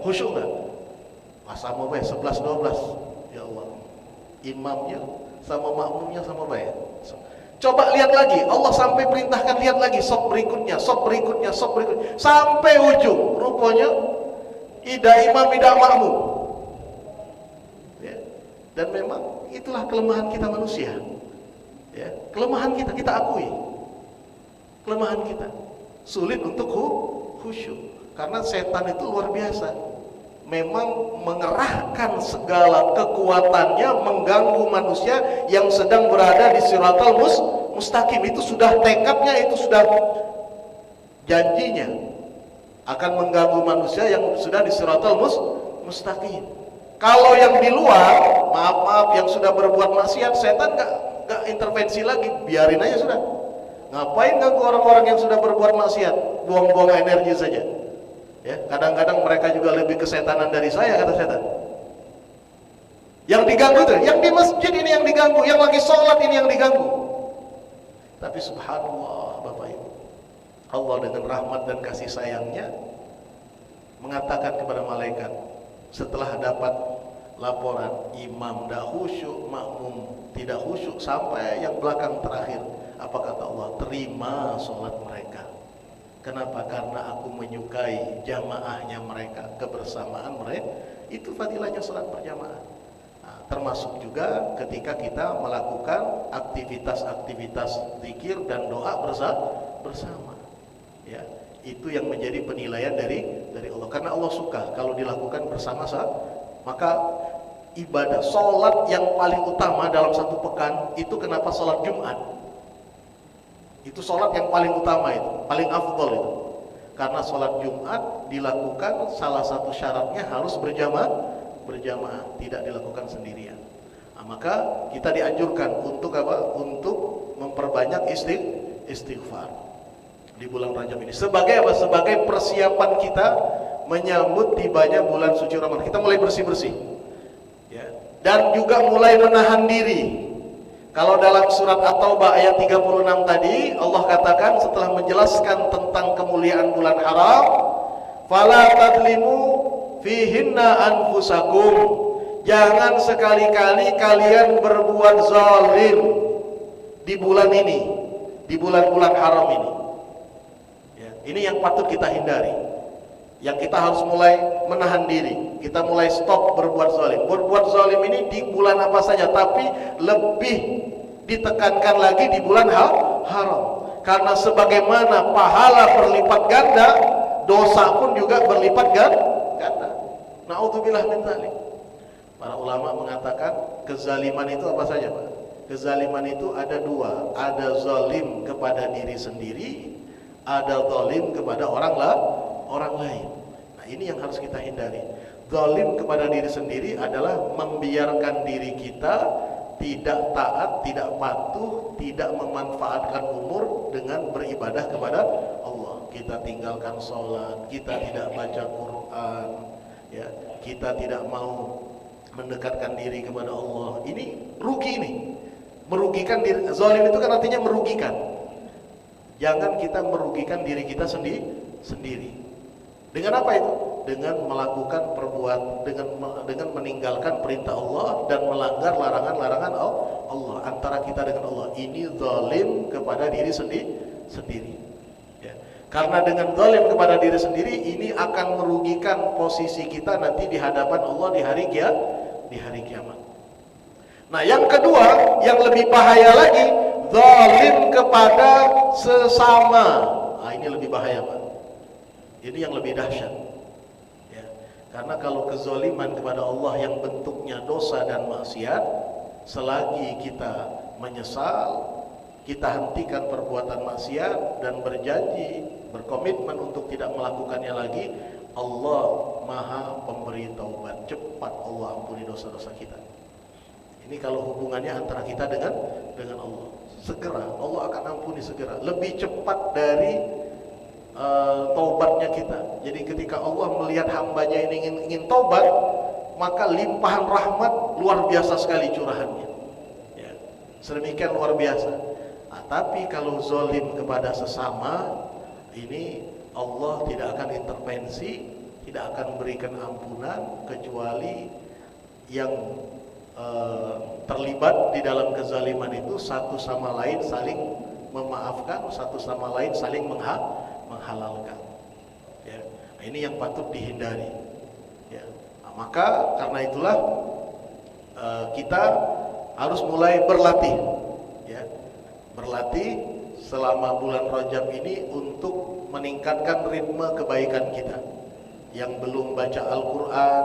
khusyuk nggak? Sama baik 11-12 ya Allah. Imamnya sama makmumnya sama baik. Coba lihat lagi, Allah sampai perintahkan lihat lagi shaf berikutnya, shaf berikutnya, shaf berikutnya, sampai ujung. Rupanya ida imam ida makmum. Ya. Dan memang itulah kelemahan kita manusia. Ya, kelemahan kita akui. Kelemahan kita. Sulit untuk khusyuk karena setan itu luar biasa. Memang mengerahkan segala kekuatannya mengganggu manusia yang sedang berada di siratal mustaqim. Itu sudah tekadnya, itu sudah janjinya akan mengganggu manusia yang sudah di siratal mustaqim. Kalau yang di luar, maaf yang sudah berbuat maksiat, setan gak intervensi lagi, biarin aja sudah. Ngapain ganggu orang-orang yang sudah berbuat maksiat? Buang-buang energi saja. Ya, kadang-kadang mereka juga lebih kesetanan dari saya, kata setan. Yang diganggu tuh, yang di masjid ini yang diganggu, yang lagi sholat ini yang diganggu. Tapi subhanallah Bapak Ibu, Allah dengan rahmat dan kasih sayangnya mengatakan kepada malaikat setelah dapat laporan imam tidak khusyuk, makmum tidak khusyuk sampai yang belakang terakhir, apa kata Allah? Terima sholat mereka. Kenapa? Karena aku menyukai jamaahnya mereka, kebersamaan mereka. Itu fadilahnya sholat berjamaah. Nah, termasuk juga ketika kita melakukan aktivitas-aktivitas zikir dan doa bersama. Ya, itu yang menjadi penilaian dari Allah. Karena Allah suka kalau dilakukan bersama-sama. Maka ibadah sholat yang paling utama dalam satu pekan itu kenapa sholat Jumat? Itu sholat yang paling utama itu, paling afdol itu. Karena sholat Jumat dilakukan salah satu syaratnya harus berjamaah, tidak dilakukan sendirian. Nah, maka kita dianjurkan untuk apa? Untuk memperbanyak istighfar di bulan Rajab ini. Sebagai apa? Sebagai persiapan kita menyambut tibanya bulan suci Ramadan. Kita mulai bersih-bersih. Ya. Dan juga mulai menahan diri. Kalau dalam surat At-Taubah ayat 36 tadi, Allah katakan setelah menjelaskan tentang kemuliaan bulan haram, fala tadlimu fihinna anfusakum. Jangan sekali-kali kalian berbuat zalim di bulan ini, di bulan-bulan haram ini. Ya, ini yang patut kita hindari. Yang kita harus mulai menahan diri. Kita mulai stop berbuat zalim. Berbuat zalim ini di bulan apa saja, tapi lebih ditekankan lagi di bulan haram. Karena sebagaimana pahala berlipat ganda, dosa pun juga berlipat ganda. Na'udzubillah min dzalik. Para ulama mengatakan kezaliman itu apa saja, Pak? Kezaliman itu ada dua. Ada zalim kepada diri sendiri, ada zalim kepada orang lain. Nah, ini yang harus kita hindari. Zalim kepada diri sendiri adalah membiarkan diri kita tidak taat, tidak patuh, tidak memanfaatkan umur dengan beribadah kepada Allah. Kita tinggalkan sholat, kita tidak baca Quran, ya, kita tidak mau mendekatkan diri kepada Allah. Ini rugi ini. Merugikan diri. Zalim itu kan artinya merugikan. Jangan kita merugikan diri kita sendiri. Dengan apa itu? Dengan melakukan perbuatan, dengan meninggalkan perintah Allah dan melanggar larangan-larangan Allah antara kita dengan Allah. Ini zalim kepada diri sendiri. Ya. Karena dengan zalim kepada diri sendiri ini akan merugikan posisi kita nanti di hadapan Allah di hari kiamat. Nah, yang kedua, yang lebih bahaya lagi, zalim kepada sesama. Nah, ini lebih bahaya, Pak. Ini yang lebih dahsyat. Ya. Karena kalau kezaliman kepada Allah yang bentuknya dosa dan maksiat, selagi kita menyesal, kita hentikan perbuatan maksiat dan berjanji, berkomitmen untuk tidak melakukannya lagi, Allah Maha Pemberi taubat. Cepat Allah ampuni dosa-dosa kita. Ini kalau hubungannya antara kita dengan Allah. Segera Allah akan ampuni segera. Lebih cepat dari taubatnya kita. Jadi ketika Allah melihat hambanya ini ingin taubat, maka limpahan rahmat luar biasa sekali curahannya. Ya, sedemikian luar biasa. Nah, tapi kalau zalim kepada sesama, ini Allah tidak akan intervensi, tidak akan memberikan ampunan kecuali yang terlibat di dalam kezaliman itu satu sama lain saling memaafkan, satu sama lain saling menghalalkan. Ya, nah, ini yang patut dihindari. Ya, nah, maka karena itulah kita harus mulai berlatih. Ya, berlatih selama bulan Rajab ini untuk meningkatkan ritme kebaikan kita. Yang belum baca Al-Quran,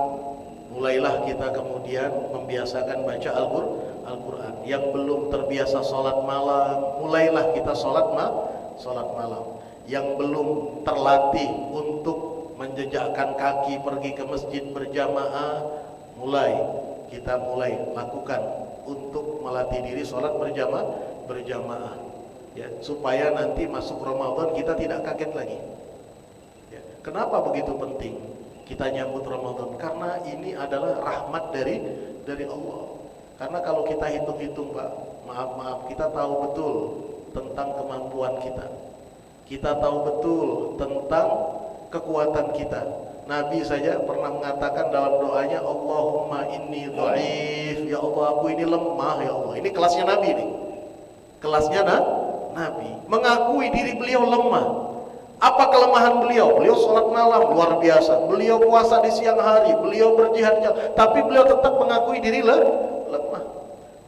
mulailah kita kemudian membiasakan baca Al-Quran. Yang belum terbiasa sholat malam, mulailah kita sholat malam. Yang belum terlatih untuk menjejakkan kaki pergi ke masjid berjamaah, kita mulai lakukan untuk melatih diri sholat berjamaah. Ya, supaya nanti masuk Ramadan kita tidak kaget lagi. Ya, kenapa begitu penting kita nyambut Ramadan? Karena ini adalah rahmat dari Allah. Karena kalau kita hitung-hitung, Pak, maaf, kita tahu betul tentang kemampuan kita. Kita tahu betul tentang kekuatan kita. Nabi saja pernah mengatakan dalam doanya, Allahumma inni dhaif, ya Allah aku ini lemah ya Allah. Ini kelasnya Nabi nih. Kelasnya Nabi mengakui diri beliau lemah. Apa kelemahan beliau? Beliau sholat malam luar biasa, beliau puasa di siang hari, beliau berjihad, tapi beliau tetap mengakui diri lemah.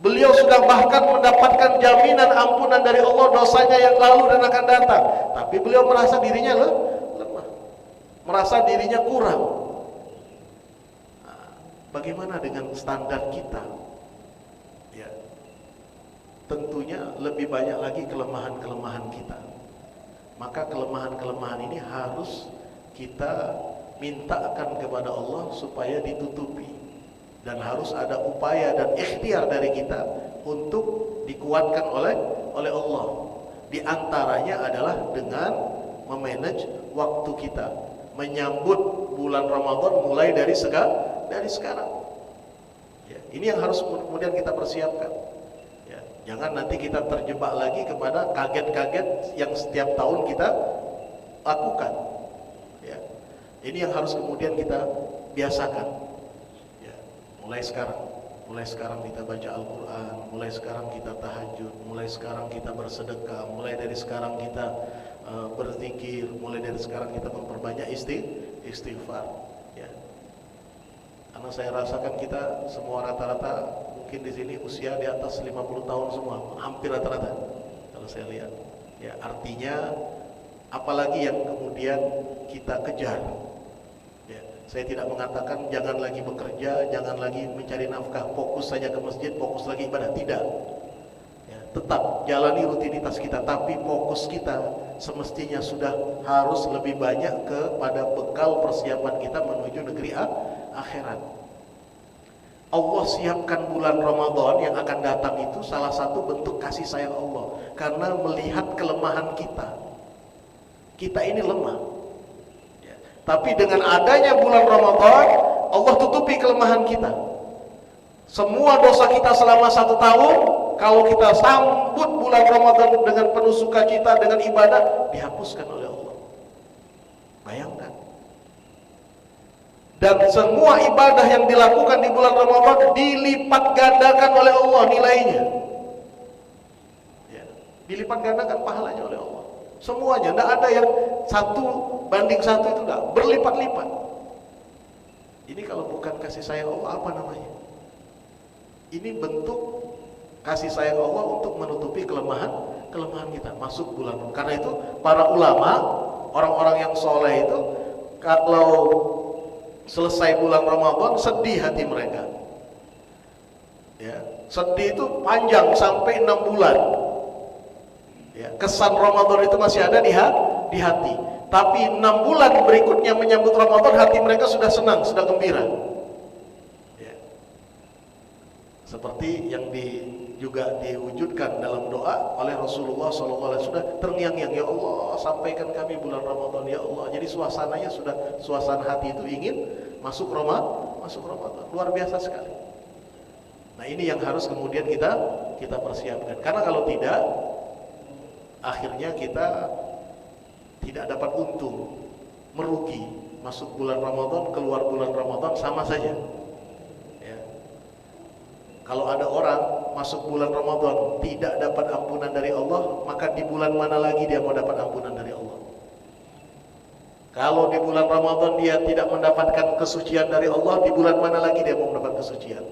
Beliau sudah bahkan mendapatkan jaminan ampunan dari Allah dosanya yang lalu dan akan datang, tapi beliau merasa dirinya lemah, merasa dirinya kurang. Nah, bagaimana dengan standar kita? Ya, tentunya lebih banyak lagi kelemahan-kelemahan kita. Maka kelemahan-kelemahan ini harus kita mintakan kepada Allah supaya ditutupi, dan harus ada upaya dan ikhtiar dari kita untuk dikuatkan oleh Allah. Di antaranya adalah dengan memanage waktu kita, menyambut bulan Ramadan mulai dari sekarang. Ya, ini yang harus kemudian kita persiapkan. Jangan nanti kita terjebak lagi kepada kaget-kaget yang setiap tahun kita lakukan. Ya. Ini yang harus kemudian kita biasakan. Ya. Mulai sekarang kita baca Al-Quran, mulai sekarang kita tahajud, mulai sekarang kita bersedekah, mulai dari sekarang kita berzikir, mulai dari sekarang kita memperbanyak istighfar. Ya. Karena saya rasakan kita semua rata-rata mungkin di sini usia di atas 50 tahun semua, hampir rata-rata kalau saya lihat. Ya, artinya apalagi yang kemudian kita kejar. Ya, saya tidak mengatakan jangan lagi bekerja, jangan lagi mencari nafkah, fokus saja ke masjid, fokus lagi ibadah, tidak. Ya, tetap jalani rutinitas kita, tapi fokus kita semestinya sudah harus lebih banyak kepada bekal persiapan kita menuju negeri akhirat. Allah siapkan bulan Ramadan yang akan datang itu salah satu bentuk kasih sayang Allah, karena melihat kelemahan kita. Kita ini lemah. Ya. Tapi dengan adanya bulan Ramadan, Allah tutupi kelemahan kita. Semua dosa kita selama 1 tahun, kalau kita sambut bulan Ramadan dengan penuh sukacita, dengan ibadah, dihapuskan oleh Allah. Bayangkan. Dan semua ibadah yang dilakukan di bulan Ramadan dilipat gandakan oleh Allah nilainya. Ya, dilipat gandakan pahalanya oleh Allah. Semuanya, tidak ada yang 1:1 itu, tidak, berlipat-lipat. Ini kalau bukan kasih sayang Allah apa namanya? Ini bentuk kasih sayang Allah untuk menutupi kelemahan kita masuk bulan Ramadan. Karena itu para ulama, orang-orang yang soleh itu kalau selesai bulan Ramadan sedih hati mereka. Ya, sedih itu panjang sampai 6 bulan. Ya, kesan Ramadan itu masih ada di hati. Tapi 6 bulan berikutnya menyambut Ramadan, hati mereka sudah senang, sudah gembira. Ya. Seperti yang juga diwujudkan dalam doa oleh Rasulullah SAW, sudah terngiang-ngiang, ya Allah sampaikan kami bulan Ramadan ya Allah. Jadi suasananya sudah, suasana hati itu ingin masuk Ramadan, luar biasa sekali. Nah ini yang harus kemudian kita persiapkan, karena kalau tidak, akhirnya kita tidak dapat untung, merugi. Masuk bulan Ramadan, keluar bulan Ramadan sama saja. Ya. Kalau ada orang masuk bulan Ramadan tidak dapat ampunan dari Allah, maka di bulan mana lagi dia mau dapat ampunan dari Allah? Kalau di bulan Ramadan dia tidak mendapatkan kesucian dari Allah, di bulan mana lagi dia mau mendapat kesucian?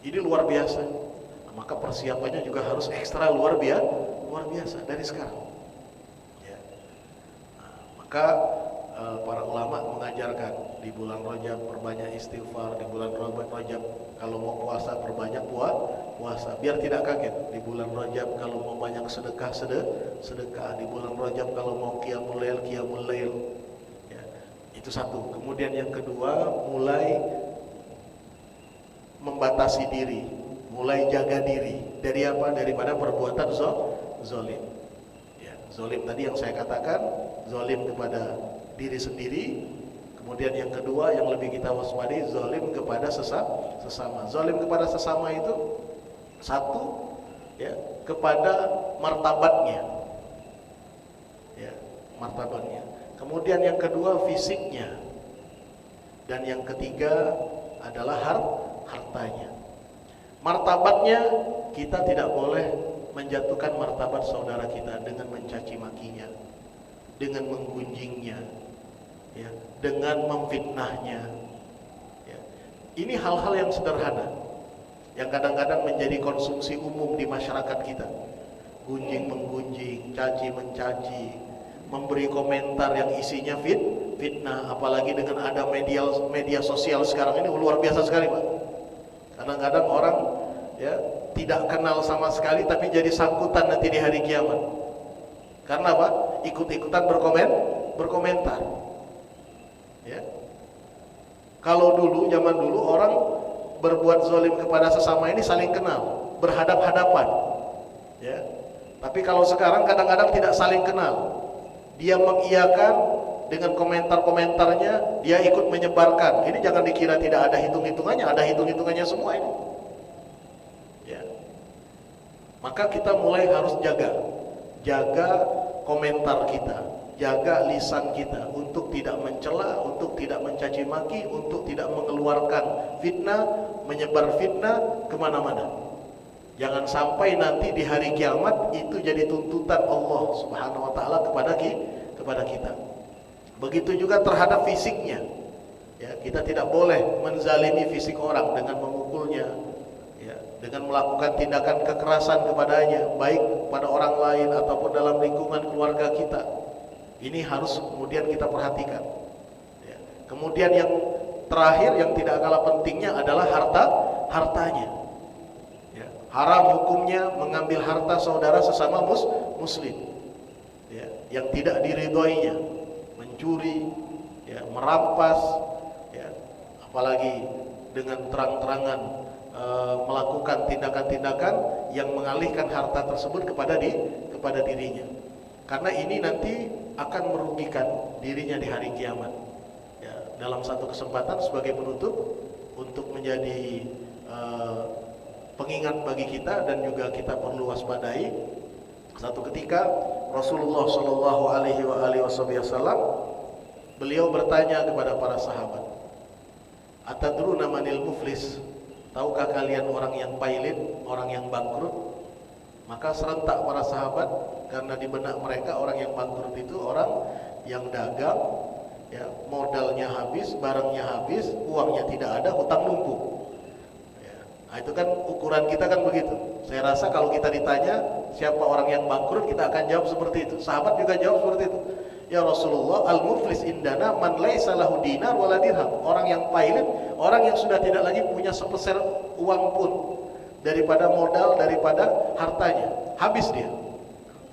Ini luar biasa. Nah, maka persiapannya juga harus ekstra luar biasa dari sekarang. Maka para ulama mengajarkan di bulan Rajab perbanyak istighfar, di bulan Rajab kalau mau puasa perbanyak puasa, biar tidak kaget. Di bulan Rajab kalau mau banyak sedekah, di bulan Rajab kalau mau qiyamul lail. Ya, itu satu. Kemudian yang kedua, mulai membatasi diri, mulai jaga diri dari apa? Daripada perbuatan zalim. Zalim tadi yang saya katakan, zalim kepada diri sendiri. Kemudian yang kedua yang lebih kita waspadai, zalim kepada sesama. Zalim kepada sesama itu satu, ya, kepada martabatnya, ya, martabatnya. Kemudian yang kedua fisiknya, dan yang ketiga adalah hartanya. Martabatnya, kita tidak boleh menjatuhkan martabat saudara kita dengan mencaci makinya, dengan menggunjingnya, ya, dengan memfitnahnya. Ya. Ini hal-hal yang sederhana, yang kadang-kadang menjadi konsumsi umum di masyarakat kita. Gunjing menggunjing, caci mencaci, memberi komentar yang isinya fitnah, apalagi dengan ada media sosial sekarang ini luar biasa sekali, Pak. Kadang-kadang orang, ya, tidak kenal sama sekali tapi jadi sangkutan nanti di hari kiamat. Karena apa? Ikut-ikutan berkomentar. Ya. Kalau dulu, zaman dulu orang berbuat zalim kepada sesama ini saling kenal, berhadap-hadapan. Ya. Tapi kalau sekarang kadang-kadang tidak saling kenal. Dia mengiyakan dengan komentar-komentarnya, dia ikut menyebarkan. Ini jangan dikira tidak ada hitung-hitungannya, ada hitung-hitungannya semua ini. Maka kita mulai harus jaga komentar kita, jaga lisan kita untuk tidak mencela, untuk tidak mencaci maki, untuk tidak mengeluarkan fitnah, menyebar fitnah kemana-mana. Jangan sampai nanti di hari kiamat itu jadi tuntutan Allah Subhanahu wa Ta'ala kepada kita. Begitu juga terhadap fisiknya. Ya, kita tidak boleh menzalimi fisik orang dengan memukulnya, dengan melakukan tindakan kekerasan kepadanya, baik pada orang lain ataupun dalam lingkungan keluarga kita. Ini harus kemudian kita perhatikan. Ya. Kemudian yang terakhir yang tidak kalah pentingnya adalah hartanya. Ya. Haram hukumnya mengambil harta saudara sesama muslim, ya, yang tidak diridhoinya, mencuri, ya, merampas, ya, apalagi dengan terang-terangan melakukan tindakan-tindakan yang mengalihkan harta tersebut kepada dirinya. Karena ini nanti akan merugikan dirinya di hari kiamat. Ya, dalam satu kesempatan sebagai penutup untuk menjadi pengingat bagi kita dan juga kita perlu waspadai. Satu ketika Rasulullah Shallallahu Alaihi Wasallam beliau bertanya kepada para sahabat, "Atadruna manil muflis?" Tahukah kalian orang yang pailit, orang yang bangkrut? Maka serentak para sahabat karena di benak mereka orang yang bangkrut itu orang yang dagang, ya, modalnya habis, barangnya habis, uangnya tidak ada, hutang numpuk. Ya, nah itu kan ukuran kita kan begitu. Saya rasa kalau kita ditanya siapa orang yang bangkrut, kita akan jawab seperti itu. Sahabat juga jawab seperti itu. Ya Rasulullah, al-muflis indana man laisa lahu dinar wala dirham. Orang yang pailit, orang yang sudah tidak lagi punya sepeser uang pun daripada modal, daripada hartanya. Habis dia.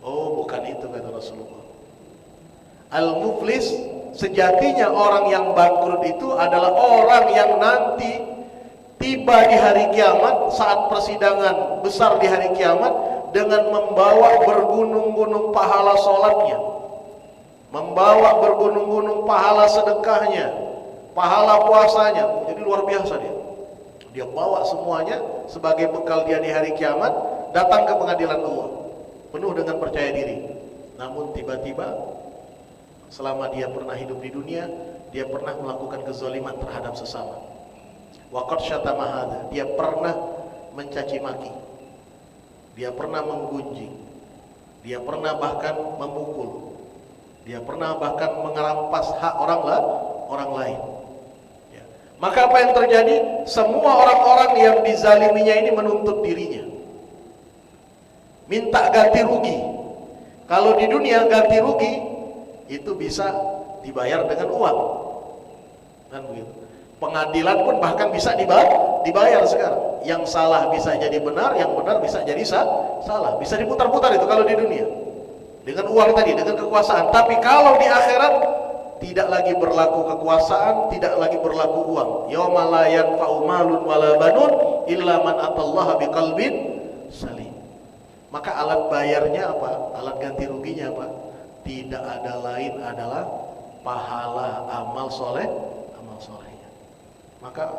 Oh, bukan itu kata Rasulullah. Al-muflis sejatinya orang yang bangkrut itu adalah orang yang nanti tiba di hari kiamat saat persidangan besar di hari kiamat dengan membawa bergunung-gunung pahala sholatnya, membawa bergunung-gunung pahala sedekahnya, pahala puasanya. Jadi luar biasa dia. Dia bawa semuanya sebagai bekal dia di hari kiamat, datang ke pengadilan Allah penuh dengan percaya diri. Namun tiba-tiba selama dia pernah hidup di dunia, dia pernah melakukan kezaliman terhadap sesama. Waqad syatama hadza, dia pernah mencaci maki, dia pernah menggunjing, dia pernah bahkan memukul, dia pernah bahkan mengerampas hak orang lain. Ya. Maka apa yang terjadi? Semua orang-orang yang dizaliminya ini menuntut dirinya, minta ganti rugi. Kalau di dunia ganti rugi itu bisa dibayar dengan uang, kan begitu. Pengadilan pun bahkan bisa dibayar sekarang. Yang salah bisa jadi benar, yang benar bisa jadi salah. Bisa diputar-putar itu kalau di dunia. Dengan uang tadi, dengan kekuasaan. Tapi kalau di akhirat tidak lagi berlaku kekuasaan, tidak lagi berlaku uang. Yauma la yanfa'u malun wala banun illa man atallaha biqalbin salim. Maka alat bayarnya apa? Alat ganti ruginya apa? Tidak ada lain adalah pahala amal solehnya. Maka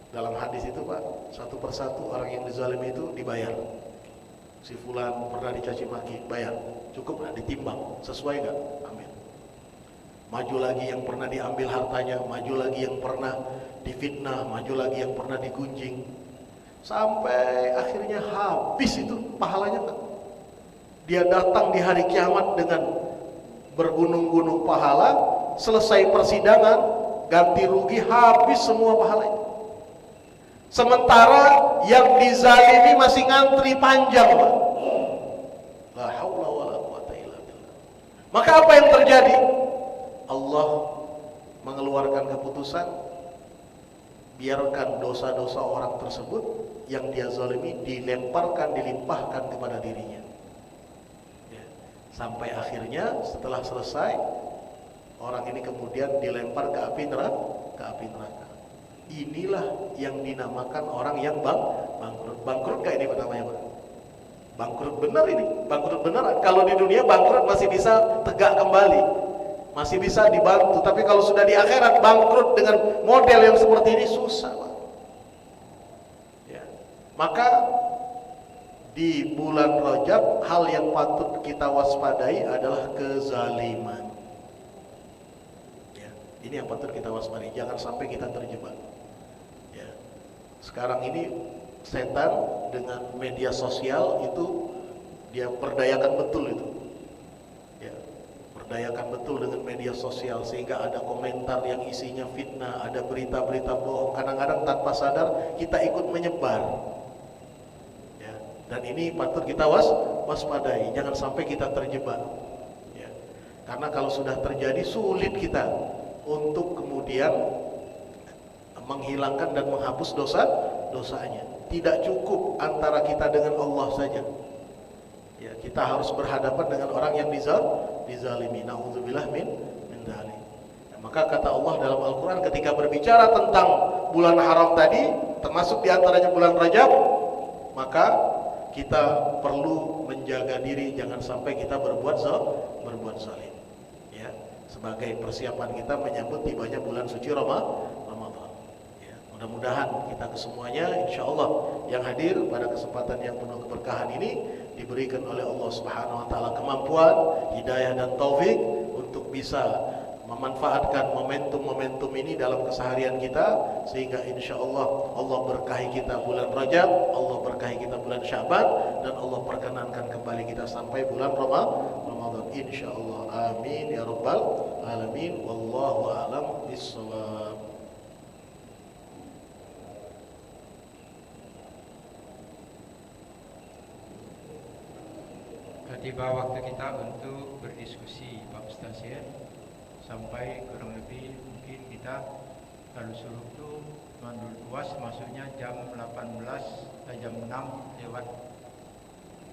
dalam hadis itu Pak, satu persatu orang yang dizalimi itu dibayar. Si fulan pernah dicaci maki, bayar. Cukup nggak? Ditimbang, sesuai nggak? Ambil. Maju lagi yang pernah diambil hartanya, maju lagi yang pernah difitnah, maju lagi yang pernah digunjing, sampai akhirnya habis itu pahalanya Pak. Dia datang di hari kiamat dengan bergunung-gunung pahala, selesai persidangan, ganti rugi, habis semua pahalanya. Sementara yang dizalimi masih ngantri panjang, Pak. La haula wala quwata illa billah. Maka apa yang terjadi? Allah mengeluarkan keputusan, biarkan dosa-dosa orang tersebut yang dia zalimi dilemparkan, dilimpahkan kepada dirinya. Ya. Sampai akhirnya setelah selesai, orang ini kemudian dilempar ke api neraka. Inilah yang dinamakan orang yang bangkrut. Bangkrut gak ini namanya Pak? Bangkrut benar ini. Bangkrut benar. Kalau di dunia bangkrut masih bisa tegak kembali, masih bisa dibantu. Tapi kalau sudah di akhirat bangkrut dengan model yang seperti ini susah Pak. Ya. Maka di bulan Rajab hal yang patut kita waspadai adalah kezaliman. Ini yang patut kita waspadai, jangan sampai kita terjebak. Ya. Sekarang ini setan dengan media sosial itu dia perdayakan betul itu. Ya. Perdayakan betul dengan media sosial sehingga ada komentar yang isinya fitnah, ada berita-berita bohong. Kadang-kadang tanpa sadar kita ikut menyebar. Ya. Dan ini patut kita waspadai, jangan sampai kita terjebak. Ya. Karena kalau sudah terjadi sulit kita untuk kemudian menghilangkan dan menghapus dosanya. Tidak cukup antara kita dengan Allah saja. Ya, kita harus berhadapan dengan orang yang dizalimi. Nauzubillah min dzalik. Ya, maka kata Allah dalam Al-Qur'an ketika berbicara tentang bulan haram tadi, termasuk di antaranya bulan Rajab, maka kita perlu menjaga diri jangan sampai kita berbuat zalim. Sebagai persiapan kita menyambut tibanya bulan suci Ramadan. Ya, mudah-mudahan kita kesemuanya insya Allah yang hadir pada kesempatan yang penuh keberkahan ini diberikan oleh Allah Subhanahu Wa Taala kemampuan, hidayah dan taufik untuk bisa memanfaatkan momentum-momentum ini dalam keseharian kita, sehingga insya Allah Allah berkahi kita bulan Rajab, Allah berkahi kita bulan Syaban, dan Allah perkenankan kembali kita sampai bulan Ramadan insya Allah. Amin ya rabbal alamin. Wallahu a'lam bishawab. Tiba waktu kita untuk berdiskusi Pak Ustaz ya, sampai kurang lebih mungkin kita kalau suruh itu mandul tuas masuknya jam 18 jam 6 lewat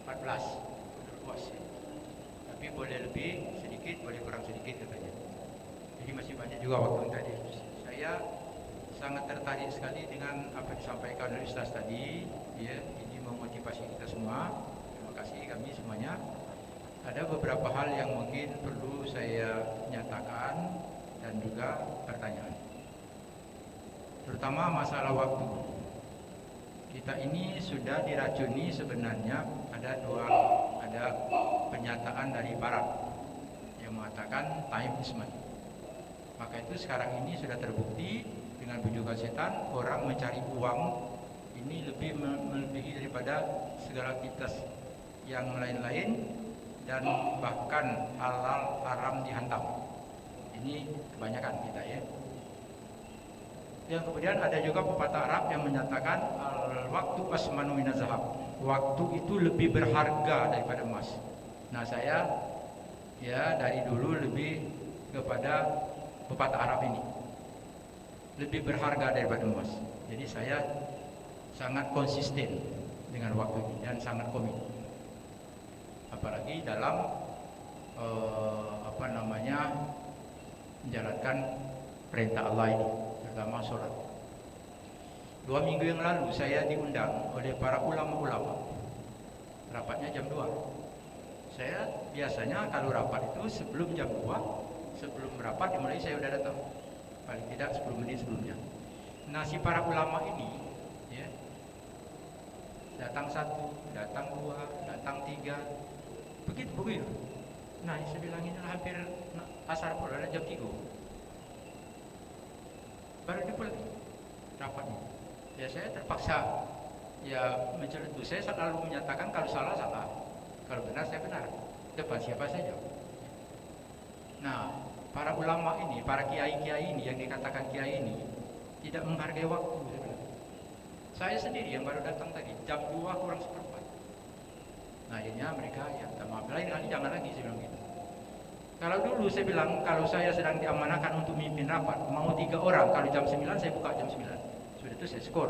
14 mandul tuas ya. Tapi boleh lebih sedikit, boleh kurang sedikit katanya. Jadi masih banyak juga waktu untuk diskusi. Saya sangat tertarik sekali dengan apa yang disampaikan oleh Ustaz tadi ya, ini memotivasi kita semua. Terima kasih kami semuanya. Ada beberapa hal yang mungkin perlu saya nyatakan dan juga pertanyaan. Terutama masalah waktu. Kita ini sudah diracuni sebenarnya, ada pernyataan dari barat yang mengatakan time is money. Maka itu sekarang ini sudah terbukti dengan bujukan setan, orang mencari uang ini lebih melebihi daripada segala aktivitas yang lain-lain, dan bahkan halal haram dihantam. Ini kebanyakan kita ya. Yang kemudian ada juga pepatah Arab yang menyatakan al-waktu asmanu minaz zahab. Waktu itu lebih berharga daripada emas. Nah, saya ya dari dulu lebih kepada pepatah Arab ini. Lebih berharga daripada emas. Jadi saya sangat konsisten dengan waktu ini dan sangat komit. Apalagi dalam menjalankan perintah Allah ini, terutama sholat. 2 minggu yang lalu saya diundang oleh para ulama-ulama, rapatnya jam 2. Saya biasanya kalau rapat itu sebelum jam 2, sebelum rapat dimulai saya sudah datang, paling tidak 10 menit sebelumnya. Nah, si para ulama ini ya, datang 1, datang 2, datang 3, begitu. Nah, saya bilang ini hampir asar pula, jam 3 baru dimulai rapatnya. Ya saya terpaksa ya mencelutu. Saya selalu menyatakan kalau salah, kalau benar saya benar, depan siapa saja. Nah, para ulama ini, para kiai-kiai ini yang dikatakan kiai ini tidak menghargai waktu. Saya sendiri yang baru datang tadi jam 2 kurang seperempat. Nah, akhirnya mereka ya maaf, lain kali jangan lagi saya bilang gitu. Kalau dulu saya bilang kalau saya sedang diamanahkan untuk memimpin rapat, mau 3 orang, kalau jam 9 saya buka jam 9. Sudah itu saya skor.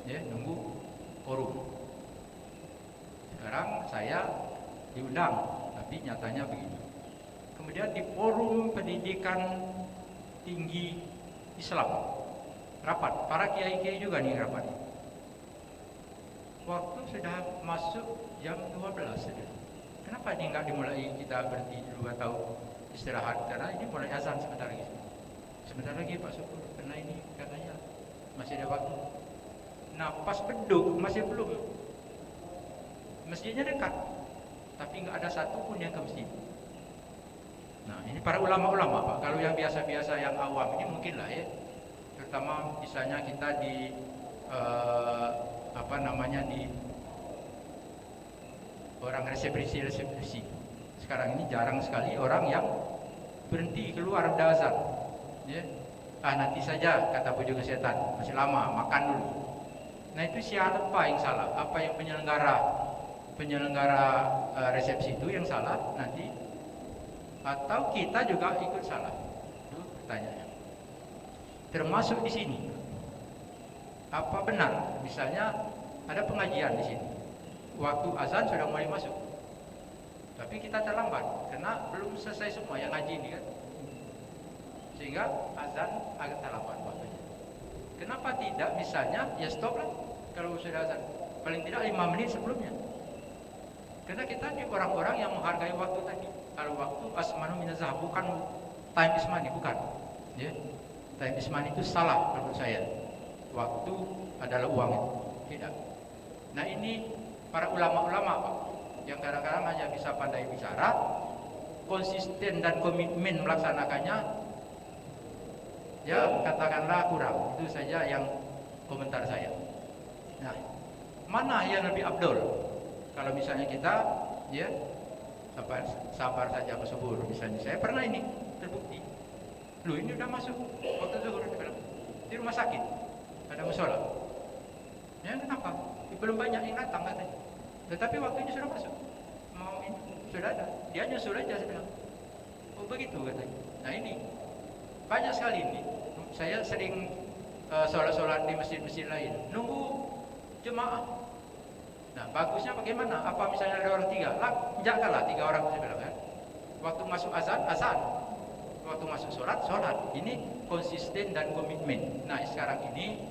Ya, nunggu forum. Sekarang saya diundang, tapi nyatanya begini. Kemudian di forum pendidikan tinggi Islam, rapat, para kiai-kiai juga nih rapat. Waktu sudah masuk jam 12 sudah. Kenapa ini enggak dimulai kita berhenti dulu atau istirahat? Karena ini mulai azan sebentar lagi. Sebentar lagi Pak Syukur, karena ini katanya masih ada waktu. Nah, pas beduk masih belum. Masjidnya dekat, tapi enggak ada satu pun yang ke masjid. Nah, ini para ulama-ulama Pak. Kalau yang biasa-biasa yang awam ini mungkin lah ya. Terutama misalnya kita di di orang resepsi. Sekarang ini jarang sekali orang yang berhenti keluar udah azan. Ya. Nanti saja kata bujuk setan, masih lama, makan dulu. Nah, itu siapa yang salah? Apa yang penyelenggara resepsi itu yang salah nanti? Atau kita juga ikut salah? Itu pertanyaannya. Termasuk di sini. Apa benar? Misalnya ada pengajian di sini. Waktu azan sudah mulai masuk. Tapi kita terlambat karena belum selesai semua yang ngaji ini kan. Sehingga azan agak terlambat waktunya. Kenapa tidak misalnya ya stop lah kalau sudah azan. Paling tidak 5 menit sebelumnya. Karena kita ini orang-orang yang menghargai waktu tadi. Kalau waktu asmanu minaz zahab, bukan time is money, bukan. Ya. Time is money itu salah menurut saya. Waktu adalah uang itu. Tidak. Nah, ini para ulama-ulama Pak, yang kadang-kadang hanya bisa pandai bicara, konsisten dan komitmen melaksanakannya, ya katakanlah kurang. Itu saja yang komentar saya. Nah, mana yang lebih abdul? Kalau misalnya kita ya sabar saja bersyukur. Misalnya saya pernah ini terbukti. Lu ini udah masuk waktu zuhur di rumah sakit, ada musola. Ya kenapa? Belum banyak yang datang katanya. Tetapi waktunya sudah masuk. Mau ini sudah ada. Dia nyusul aja saya bilang. Oh begitu katanya. Nah ini banyak sekali ini. Saya sering sholat-sholat di masjid-masjid lain. Nunggu jemaah. Nah bagusnya bagaimana? Apa misalnya ada orang tiga? Jagalah 3 orang saya bilang kan. Waktu masuk azan, azan. Waktu masuk sholat, sholat. Ini konsisten dan komitmen. Nah sekarang ini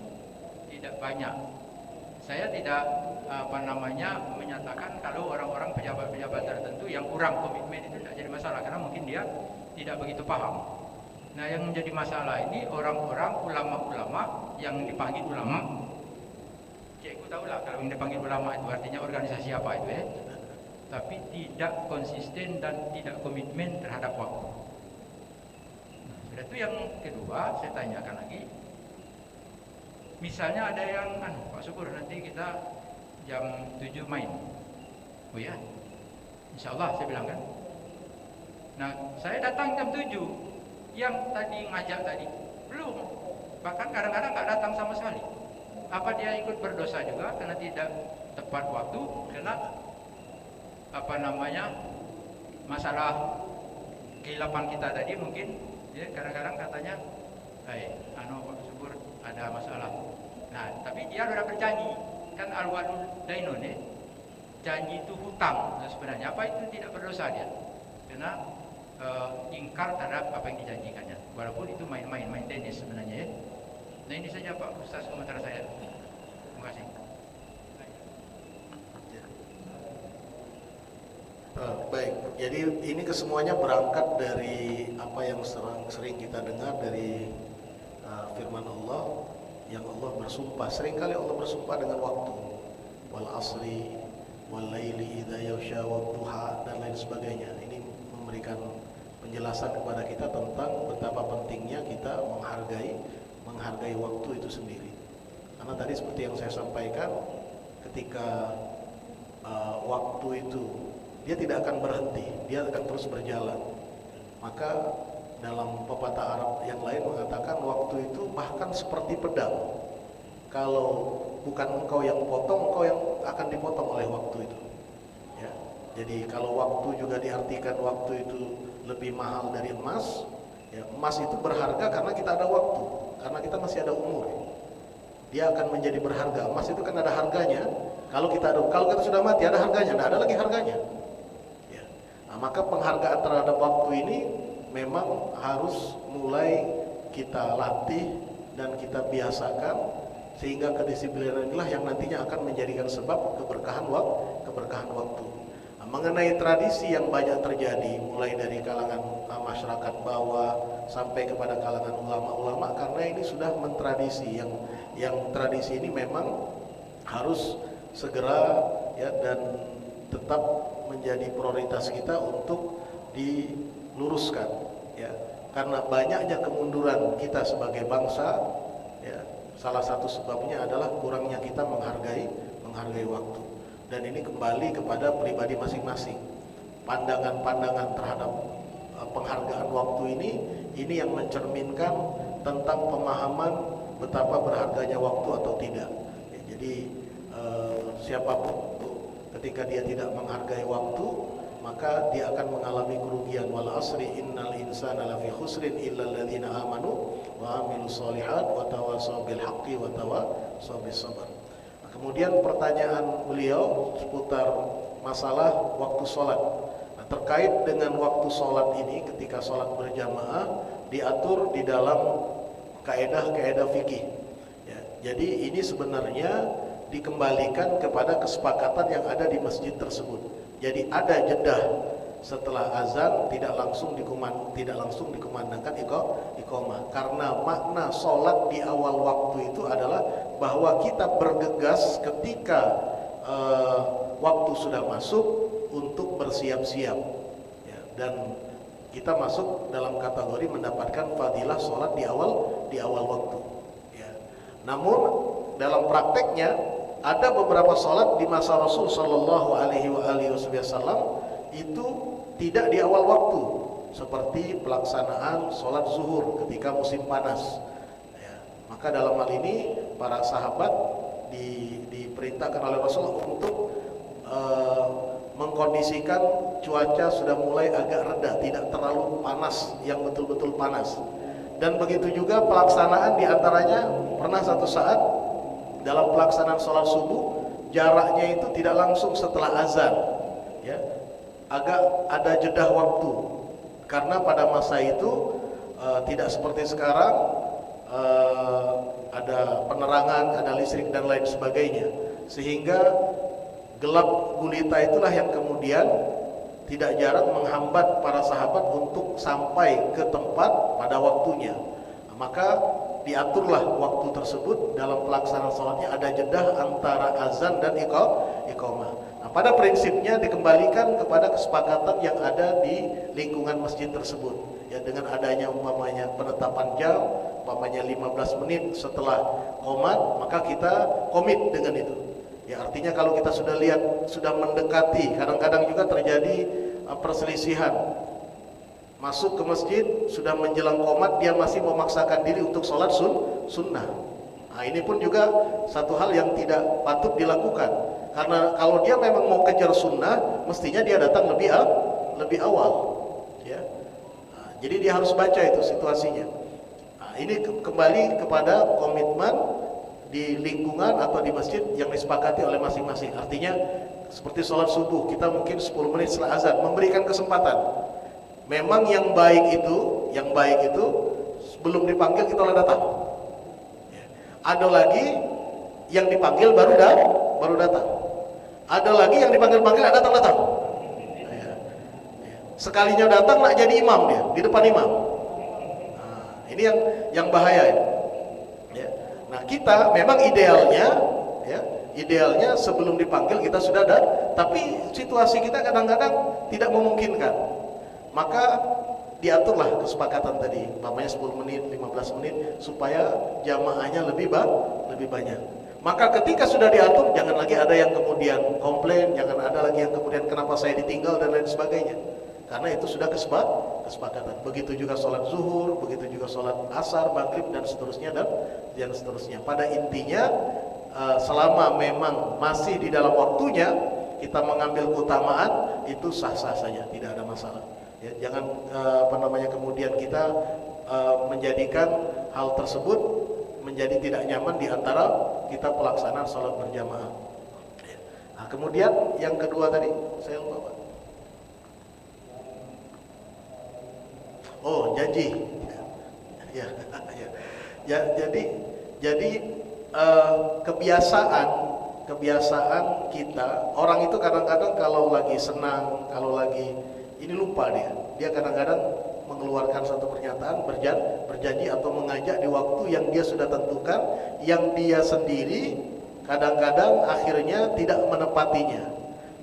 tidak banyak. Saya tidak menyatakan kalau orang-orang pejabat-pejabat tertentu yang kurang komitmen itu tidak jadi masalah karena mungkin dia tidak begitu paham. Nah yang menjadi masalah ini orang-orang ulama-ulama yang dipanggil ulama. Cikgu tahu lah kalau yang dipanggil ulama itu artinya organisasi apa itu ya. Tapi tidak konsisten dan tidak komitmen terhadap waktu. Nah, sudah itu yang kedua saya tanyakan lagi. Misalnya ada yang Pak Syukur nanti kita jam 7 main. Oh ya, insya Allah saya bilang kan. Nah saya datang jam 7. Yang tadi ngajak tadi belum. Bahkan kadang-kadang nggak datang sama sekali. Apa dia ikut berdosa juga karena tidak tepat waktu? Karena masalah kehilapan kita tadi mungkin ya kadang-kadang katanya Pak Syukur ada masalah. Nah, tapi dia sudah berjanji. Kan al-wadul dainun ya. Janji itu hutang. Nah, sebenarnya apa itu tidak berdosa dia. Karena ingkar terhadap apa yang dijanjikannya. Walaupun itu main tenis sebenarnya ya. Nah, ini saja Pak Ustaz komentar saya. Terima kasih. Baik, jadi ini kesemuanya berangkat dari apa yang sering kita dengar dari firman Allah, yang Allah bersumpah. Seringkali Allah bersumpah dengan waktu, wal asri wal laili idza yaghsha wad duha dan lain sebagainya. Ini memberikan penjelasan kepada kita tentang betapa pentingnya kita menghargai waktu itu sendiri. Karena tadi seperti yang saya sampaikan, ketika waktu itu dia tidak akan berhenti, dia akan terus berjalan. Maka dalam pepatah Arab yang lain mengatakan waktu itu bahkan seperti pedang. Kalau bukan engkau yang potong, engkau yang akan dipotong oleh waktu itu. Ya. Jadi kalau waktu juga diartikan waktu itu lebih mahal dari emas, ya, emas itu berharga karena kita ada waktu, karena kita masih ada umur. Dia akan menjadi berharga. Emas itu kan ada harganya. Kalau kita sudah mati ada harganya, tidak ada lagi harganya. Ya. Nah, maka penghargaan terhadap waktu ini memang harus mulai kita latih dan kita biasakan, sehingga kedisiplinan inilah yang nantinya akan menjadikan sebab keberkahan waktu. Nah, mengenai tradisi yang banyak terjadi mulai dari kalangan masyarakat bawah sampai kepada kalangan ulama-ulama, karena ini sudah mentradisi yang tradisi ini memang harus segera ya dan tetap menjadi prioritas kita untuk diluruskan ya, karena banyaknya kemunduran kita sebagai bangsa ya, salah satu sebabnya adalah kurangnya kita menghargai waktu. Dan ini kembali kepada pribadi masing-masing. Pandangan-pandangan terhadap penghargaan waktu ini yang mencerminkan tentang pemahaman betapa berharganya waktu atau tidak ya, jadi siapapun ketika dia tidak menghargai waktu, maka dia akan mengalami kerugian. Wal asri innal insana lafi khusrin illa alladzina amanu wa amilus solihat wa tawassaw bil haqqi wa tawassaw bis sabr. Nah, kemudian pertanyaan beliau seputar masalah waktu sholat. Nah, terkait dengan waktu sholat ini, ketika sholat berjamaah diatur di dalam kaedah fikih ya, jadi ini sebenarnya dikembalikan kepada kesepakatan yang ada di masjid tersebut. Jadi ada jeda setelah azan, tidak langsung dikumandangkan iqamah, karena makna sholat di awal waktu itu adalah bahwa kita bergegas ketika waktu sudah masuk untuk bersiap-siap ya, dan kita masuk dalam kategori mendapatkan fadilah sholat di awal waktu. Ya. Namun dalam prakteknya ada beberapa sholat di masa Rasul Shallallahu Alaihi Wasallam itu tidak di awal waktu, seperti pelaksanaan sholat zuhur ketika musim panas. Ya. Maka dalam hal ini para sahabat diperintahkan oleh Rasulullah untuk mengkondisikan cuaca sudah mulai agak reda, tidak terlalu panas yang betul-betul panas. Dan begitu juga pelaksanaan diantaranya pernah satu saat dalam pelaksanaan sholat subuh jaraknya itu tidak langsung setelah azan, ya, agak ada jeda waktu karena pada masa itu tidak seperti sekarang ada penerangan, ada listrik dan lain sebagainya, sehingga gelap gulita itulah yang kemudian tidak jarang menghambat para sahabat untuk sampai ke tempat pada waktunya. Maka diaturlah waktu tersebut dalam pelaksanaan sholatnya, ada jeda antara azan dan iqamah. Nah, pada prinsipnya dikembalikan kepada kesepakatan yang ada di lingkungan masjid tersebut. Ya, dengan adanya umpamanya penetapan jam, umpamanya 15 menit setelah qomat, maka kita komit dengan itu. Ya, artinya kalau kita sudah lihat sudah mendekati, kadang-kadang juga terjadi perselisihan. Masuk ke masjid sudah menjelang qomat, dia masih memaksakan diri untuk sholat sunnah. Nah, ini pun juga satu hal yang tidak patut dilakukan. Karena kalau dia memang mau kejar sunnah, mestinya dia datang lebih awal. Ya. Nah, jadi dia harus baca itu situasinya. Nah, ini kembali kepada komitmen di lingkungan atau di masjid yang disepakati oleh masing-masing. Artinya seperti sholat subuh, kita mungkin 10 menit setelah azan memberikan kesempatan. Memang yang baik itu sebelum dipanggil kita udah datang. Ya. Ada lagi yang dipanggil baru datang. Ada lagi yang dipanggil ada datang. Ya. Ya. Sekalinya datang nak jadi imam dia di depan imam. Nah, ini yang bahaya ini. Nah, kita memang idealnya sebelum dipanggil kita sudah ada, tapi situasi kita kadang-kadang tidak memungkinkan. Maka diaturlah kesepakatan tadi, namanya 10 menit, 15 menit supaya jamaahnya lebih banyak. Maka ketika sudah diatur, jangan lagi ada yang kemudian komplain, jangan ada lagi yang kemudian kenapa saya ditinggal dan lain sebagainya. Karena itu sudah kesepakatan. Begitu juga sholat zuhur, begitu juga sholat asar, maghrib dan seterusnya. Pada intinya selama memang masih di dalam waktunya kita mengambil keutamaan, itu sah-sah saja, tidak ada masalah. Ya, jangan kemudian kita menjadikan hal tersebut menjadi tidak nyaman di antara kita pelaksanaan sholat berjamaah. Nah, kemudian yang kedua tadi saya lupa, Pak. Oh, janji. Ya, jadi kebiasaan kita, orang itu kadang-kadang kalau lagi senang, kalau lagi ini lupa dia kadang-kadang mengeluarkan satu pernyataan, berjanji atau mengajak di waktu yang dia sudah tentukan, yang dia sendiri kadang-kadang akhirnya tidak menepatinya.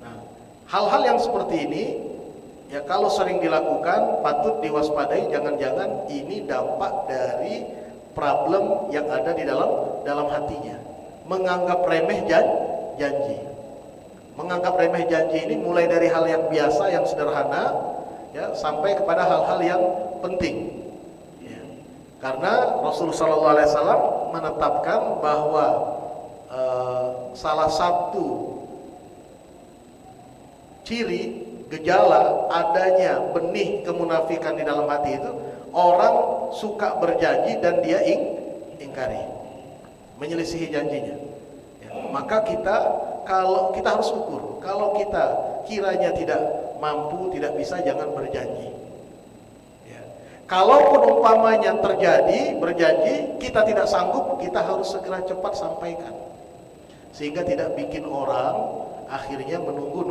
Nah, hal-hal yang seperti ini ya kalau sering dilakukan patut diwaspadai, jangan-jangan ini dampak dari problem yang ada di dalam hatinya. Menganggap remeh janji. Menganggap remeh janji ini mulai dari hal yang biasa, yang sederhana, ya, sampai kepada hal-hal yang penting. Ya. Karena Rasulullah SAW menetapkan bahwa salah satu ciri gejala adanya benih kemunafikan di dalam hati itu, orang suka berjanji dan dia ingkari, menyelisihi janjinya. Ya, maka kalau kita harus ukur, kalau kita kiranya tidak mampu, tidak bisa, jangan berjanji. Ya. Kalaupun umpamanya terjadi berjanji, kita tidak sanggup, kita harus segera cepat sampaikan, sehingga tidak bikin orang akhirnya menunggu.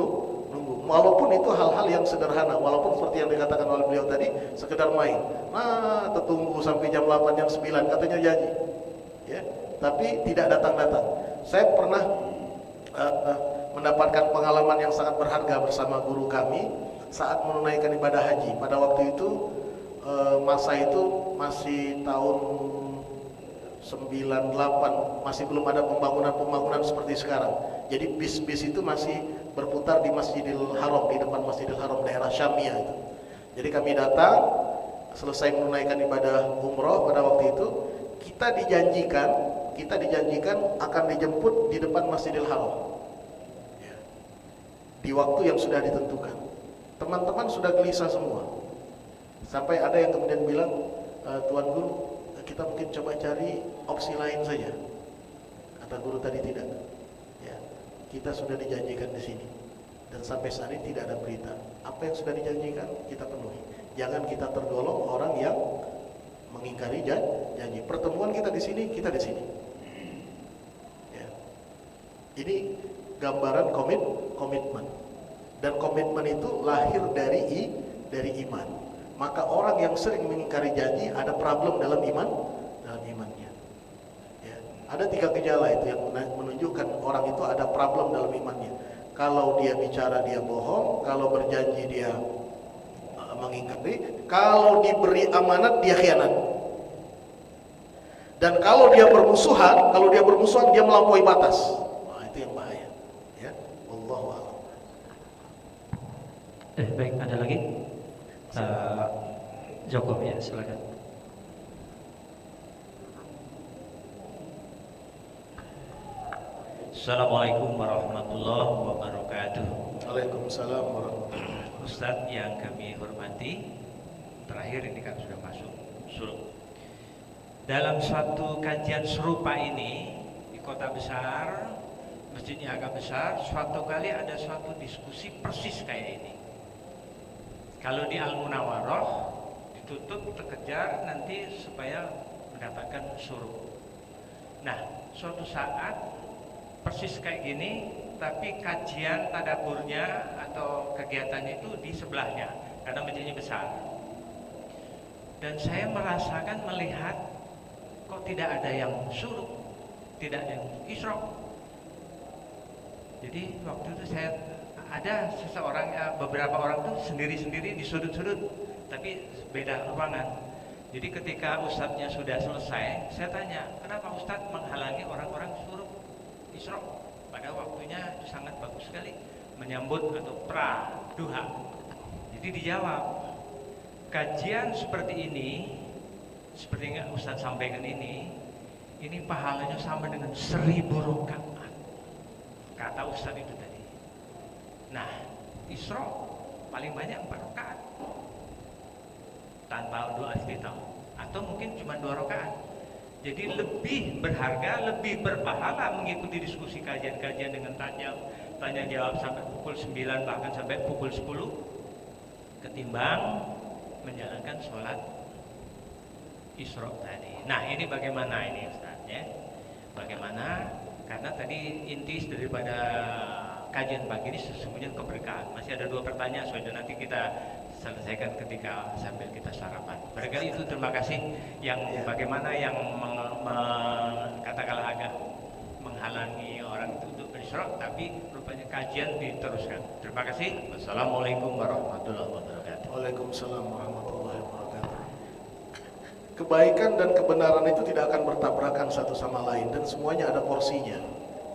Walaupun itu hal-hal yang sederhana, walaupun seperti yang dikatakan oleh beliau tadi, sekedar main. Nah, tertunggu sampai jam 8, jam 9 katanya janji. Ya, tapi tidak datang-datang. Saya pernah mendapatkan pengalaman yang sangat berharga bersama guru kami. saat menunaikan ibadah haji. Pada waktu itu masa itu masih tahun 98, masih belum ada pembangunan seperti sekarang. Jadi bis-bis itu masih berputar di Masjidil Haram, di depan Masjidil Haram daerah Syamiyah itu. Jadi kami datang, selesai menunaikan ibadah umroh pada waktu itu, kita dijanjikan akan dijemput di depan Masjidil Haram. Ya. Di waktu yang sudah ditentukan. Teman-teman sudah gelisah semua. Sampai ada yang kemudian bilang, Tuan Guru, kita mungkin coba cari opsi lain saja. Kata guru tadi tidak. Ya, kita sudah dijanjikan di sini. Dan sampai saat ini tidak ada berita. Apa yang sudah dijanjikan kita penuhi. Jangan kita tergolong orang yang mengingkari janji. Pertemuan kita di sini, kita di sini. Ya. Ini gambaran komitmen. Dan komitmen itu lahir dari iman. Maka orang yang sering mengingkari janji ada problem dalam imannya. Ya. Ada 3 gejala itu yang menunjukkan orang itu ada problem dalam imannya. Kalau dia bicara dia bohong, kalau berjanji dia mengingkari, kalau diberi amanat dia khianat. Dan kalau dia bermusuhan dia melampaui batas. Nah, itu yang bahaya. Ya, wallahu a'lam. Baik, ada lagi? Joko, ya silakan. Assalamualaikum warahmatullahi wabarakatuh. Waalaikumsalam warahmatullahi wabarakatuh. Ustadz yang kami hormati, terakhir ini kan sudah masuk suluk. Dalam suatu kajian serupa ini di kota besar, masjidnya agak besar, suatu kali ada suatu diskusi persis kayak ini. Kalau di Al-Munawwaroh ditutup terkejar nanti supaya mendapatkan surga. Nah, suatu saat persis kayak gini, tapi kajian tadaburnya atau kegiatannya itu di sebelahnya karena masjidnya besar. Dan saya merasakan melihat kok tidak ada yang surga, tidak ada yang isyraq. Jadi waktu itu saya ada seseorang, beberapa orang tuh sendiri-sendiri di sudut-sudut, tapi beda ruangan. Jadi ketika ustadznya sudah selesai, saya tanya, kenapa ustadz menghalangi orang-orang suruh isyraq? Pada waktunya itu sangat bagus sekali menyambut atau pra-duha. Jadi dijawab, kajian seperti ini, seperti yang ustadz sampaikan ini pahalanya sama dengan 1000 rakaat. Kata ustadz itu tadi. Nah, Isra paling banyak 4 rakaat tanpa doa iftitah, atau mungkin cuma 2 rakaat. Jadi lebih berharga, lebih berpahala mengikuti diskusi kajian-kajian dengan tanya jawab sampai pukul 9 bahkan sampai pukul 10 ketimbang menjalankan sholat Isra tadi. Nah, ini bagaimana ini Ustaz ya? Bagaimana? Karena tadi inti daripada kajian pagi ini sesungguhnya keberkahan. Masih ada 2 pertanyaan, sudah nanti kita selesaikan ketika sambil kita sarapan. Barangkali itu, terima kasih. Yang bagaimana yang katakanlah agak menghalangi orang itu untuk berisyraq, tapi rupanya kajian diteruskan. Terima kasih. Wassalamualaikum warahmatullahi wabarakatuh. Waalaikumsalam warahmatullahi wabarakatuh. Kebaikan dan kebenaran itu tidak akan bertabrakan satu sama lain dan semuanya ada porsinya.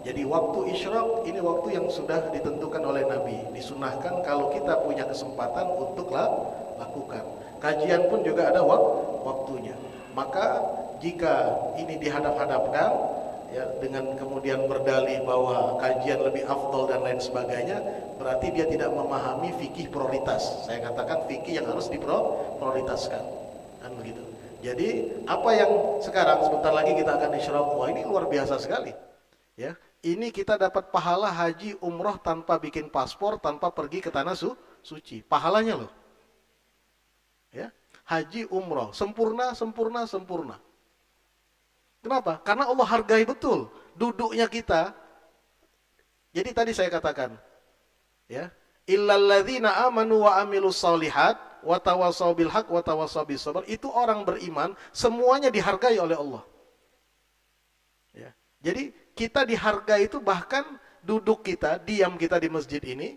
Jadi waktu isyraq ini waktu yang sudah ditentukan oleh Nabi. Disunahkan kalau kita punya kesempatan untuk lakukan. Kajian pun juga ada waktunya. Maka jika ini dihadap-hadapkan ya, dengan kemudian berdalih bahwa kajian lebih afdol dan lain sebagainya, berarti dia tidak memahami fikih prioritas. Saya katakan fikih yang harus diprioritaskan. Kan begitu. Jadi apa yang sekarang sebentar lagi kita akan isyraq, wah ini luar biasa sekali. Ya. Ini kita dapat pahala haji umroh tanpa bikin paspor, tanpa pergi ke tanah suci. Pahalanya loh. Ya, haji umroh sempurna. Kenapa? Karena Allah hargai betul duduknya kita. Jadi tadi saya katakan, ya, illalladzina amanu wa amilus solihat wa tawassaw bil haq wa tawassaw bis sabr. Itu orang beriman, semuanya dihargai oleh Allah. Ya. Jadi kita dihargai itu bahkan duduk kita, diam kita di masjid ini,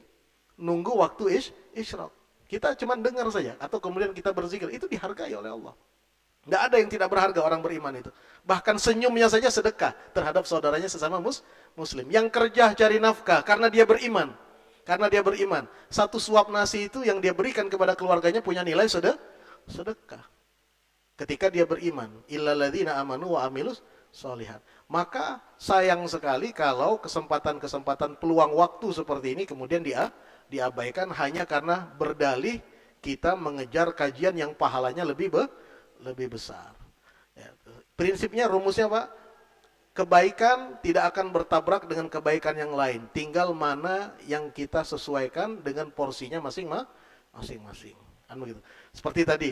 nunggu waktu isyraq. Kita cuma dengar saja, atau kemudian kita berzikir, itu dihargai oleh Allah. Nggak ada yang tidak berharga orang beriman itu. Bahkan senyumnya saja sedekah terhadap saudaranya sesama muslim. Yang kerja cari nafkah karena dia beriman. Karena dia beriman. Satu suap nasi itu yang dia berikan kepada keluarganya punya nilai sedekah. Ketika dia beriman. Illalladzina amanu wa amilus sholihat. Maka sayang sekali kalau kesempatan-kesempatan peluang waktu seperti ini kemudian diabaikan hanya karena berdalih kita mengejar kajian yang pahalanya lebih besar. Ya, prinsipnya, rumusnya Pak, kebaikan tidak akan bertabrak dengan kebaikan yang lain. Tinggal mana yang kita sesuaikan dengan porsinya masing-masing. Kan begitu. Seperti tadi,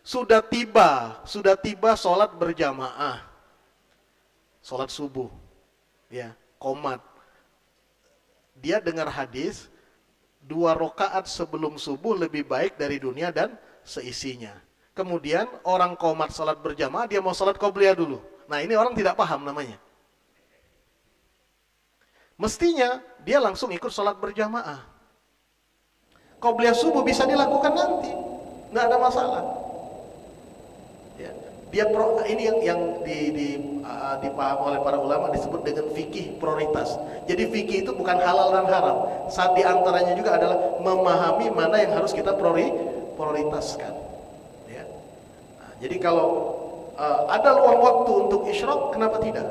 sudah tiba sholat berjamaah, sholat subuh, ya, qomat. Dia dengar hadis 2 rakaat sebelum subuh lebih baik dari dunia dan seisinya. Kemudian orang qomat salat berjamaah, dia mau salat qobliyah dulu. Nah, ini orang tidak paham namanya. Mestinya dia langsung ikut salat berjamaah. Qobliyah subuh bisa dilakukan nanti, nggak ada masalah. Ya, ini yang dipaham oleh para ulama disebut dengan fikih prioritas. Jadi fikih itu bukan halal dan haram. Saat diantaranya juga adalah memahami mana yang harus kita prioritaskan. Jadi kalau ada luang waktu untuk isyraq, kenapa tidak?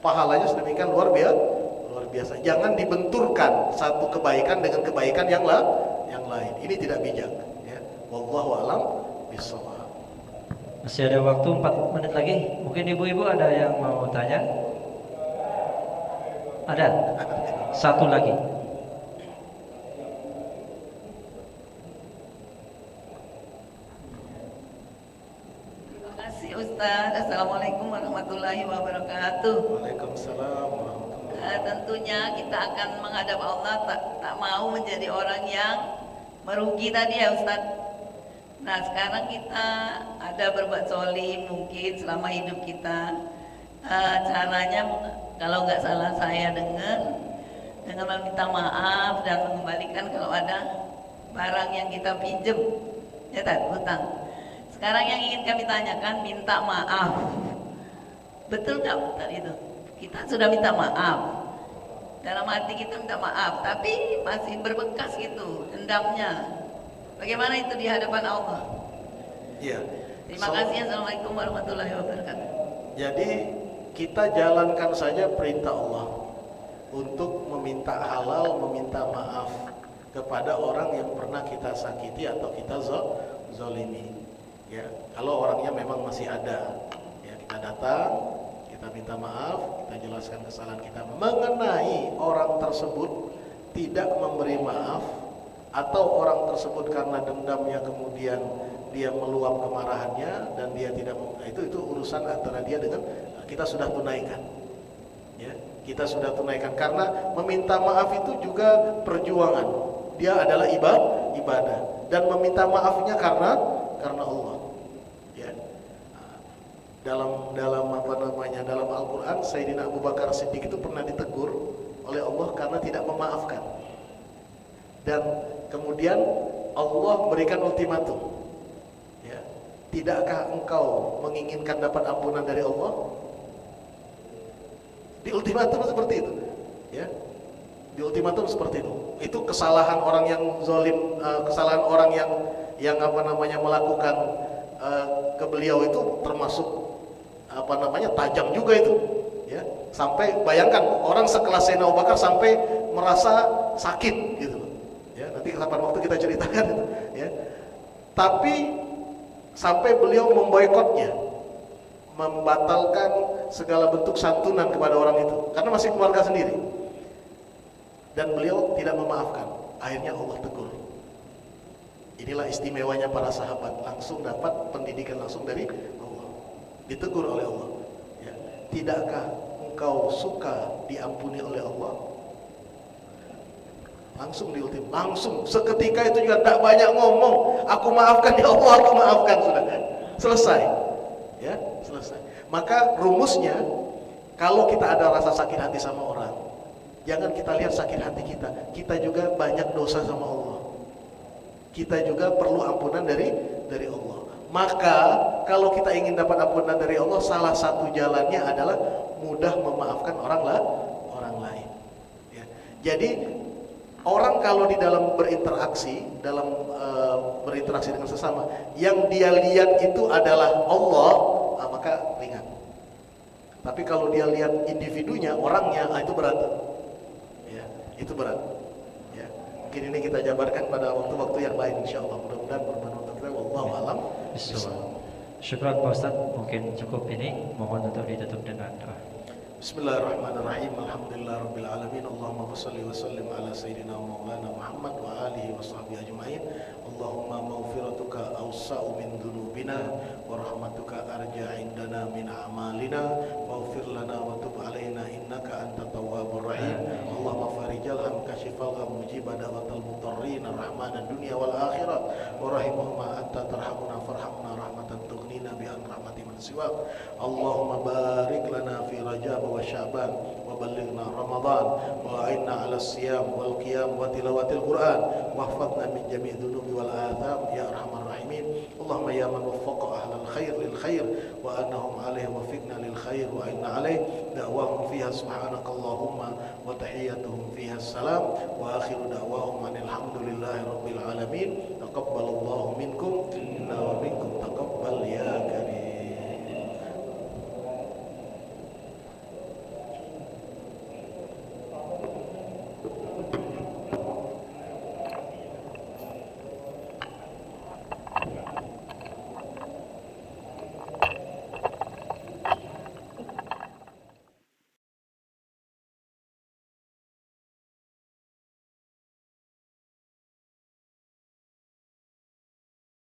Pahalanya sedemikian luar biasa. Jangan dibenturkan satu kebaikan dengan kebaikan yang lain. Ini tidak bijak. Ya. Wallahu a'lam bishawab. Masih ada waktu 4 menit lagi. Mungkin ibu-ibu ada yang mau tanya? Ada? Satu lagi. Ustaz, Assalamualaikum warahmatullahi wabarakatuh. Waalaikumsalam warahmatullahi wabarakatuh. Tentunya kita akan menghadap Allah, tak mau menjadi orang yang merugi tadi ya Ustaz. Nah, sekarang kita ada berbuat zolim mungkin selama hidup kita. Caranya kalau nggak salah saya dengar dengan meminta maaf dan mengembalikan kalau ada barang yang kita pinjem, ya tak, hutang. Sekarang yang ingin kami tanyakan, minta maaf. Betul nggak Ustaz itu? Kita sudah minta maaf. Dalam hati kita minta maaf, tapi masih berbekas gitu dendamnya. Bagaimana itu di hadapan Allah? Iya. Terima kasih. Assalamualaikum warahmatullahi wabarakatuh. Jadi kita jalankan saja perintah Allah untuk meminta halal, meminta maaf kepada orang yang pernah kita sakiti atau kita zolimi. Ya, kalau orangnya memang masih ada, ya kita datang, kita minta maaf, kita jelaskan kesalahan kita. Mengenai orang tersebut tidak memberi maaf atau orang tersebut karena dendamnya kemudian dia meluap kemarahannya dan dia tidak, itu urusan antara dia dengan kita sudah tunaikan. Ya, kita sudah tunaikan karena meminta maaf itu juga perjuangan. Dia adalah ibadah dan meminta maafnya karena Allah. Ya. Dalam dalam Al-Qur'an Sayyidina Abu Bakar Siddiq itu pernah ditegur oleh Allah karena tidak memaafkan. Dan kemudian Allah berikan ultimatum. Ya. Tidakkah engkau menginginkan dapat ampunan dari Allah? Di ultimatum seperti itu. Ya. Di ultimatum seperti itu. Itu kesalahan orang yang zalim, kesalahan orang yang melakukan ke beliau itu termasuk tajam juga itu, ya. Sampai bayangkan orang sekelas Sayyidina Abu Bakar sampai merasa sakit gitu, ya. Nanti kapan waktu kita ceritakan itu, ya. Tapi sampai beliau memboikotnya, membatalkan segala bentuk santunan kepada orang itu karena masih keluarga sendiri, dan beliau tidak memaafkan. Akhirnya Allah tegur. Inilah istimewanya para sahabat, langsung dapat pendidikan langsung dari Allah. Ditegur oleh Allah. Ya. Tidakkah engkau suka diampuni oleh Allah? Langsung diultim, langsung seketika itu juga tidak banyak ngomong. Aku maafkan ya Allah, aku maafkan, sudah selesai. Ya, selesai. Maka rumusnya, kalau kita ada rasa sakit hati sama orang, jangan kita lihat sakit hati kita juga banyak dosa sama Allah. kita juga perlu ampunan dari Allah. Maka kalau kita ingin dapat ampunan dari Allah, salah satu jalannya adalah mudah memaafkan orang lain. Ya. Jadi orang kalau di dalam berinteraksi dengan sesama, yang dia lihat itu adalah Allah, maka ringan. Tapi kalau dia lihat individunya, orangnya, itu berat. Ya, itu berat. Ya. Mungkin ini kita jabarkan pada waktu-waktu yang lain, insyaallah. Mudah-mudahan bermanfaat untuk kita. Wallahu a'lam. Syukran Pak Ustaz, mungkin cukup ini. Mohon untuk ditutup dengan doa. Bismillahirrahmanirrahim. Alhamdulillahirabbil alamin. Allahumma shalli wa sallim ala sayyidina wa maulana Muhammad wa alihi wa sahbihi ajmain. Allahumma maghfiratuka awsa'u min dhunubina wa rahmatuka arja indana min a'malina waghfir lana wa tub alaina innaka antat tawwabur rahim. Allahumma farijal ham kashifal gham mujibad da'watal mutarrin rahmanad dunya wal akhirah wa rahimahuma anta tarhamuna farhamna rahmatan tughnina bi an rahmati man siwak. Allahumma barik lana fi Rajab wa Sya'ban wa ballighna Ramadan wa a'inna 'ala siyam wal qiyam wa tilawatil Qur'an wahfadna min jami' dhunubi wal atham ya arhamar rahimin. Allahumma ya man waffaqa ahlal khair lil khair wa annahum 'alaihi wa fiqna lil khair wa inna 'alaihi da'wahum fiha subhanakallahumma wa tahiyyatuhum fiha salam wa akhiru da'wahum alhamdulillahi rabbil alamin. Taqabbalallahu minkum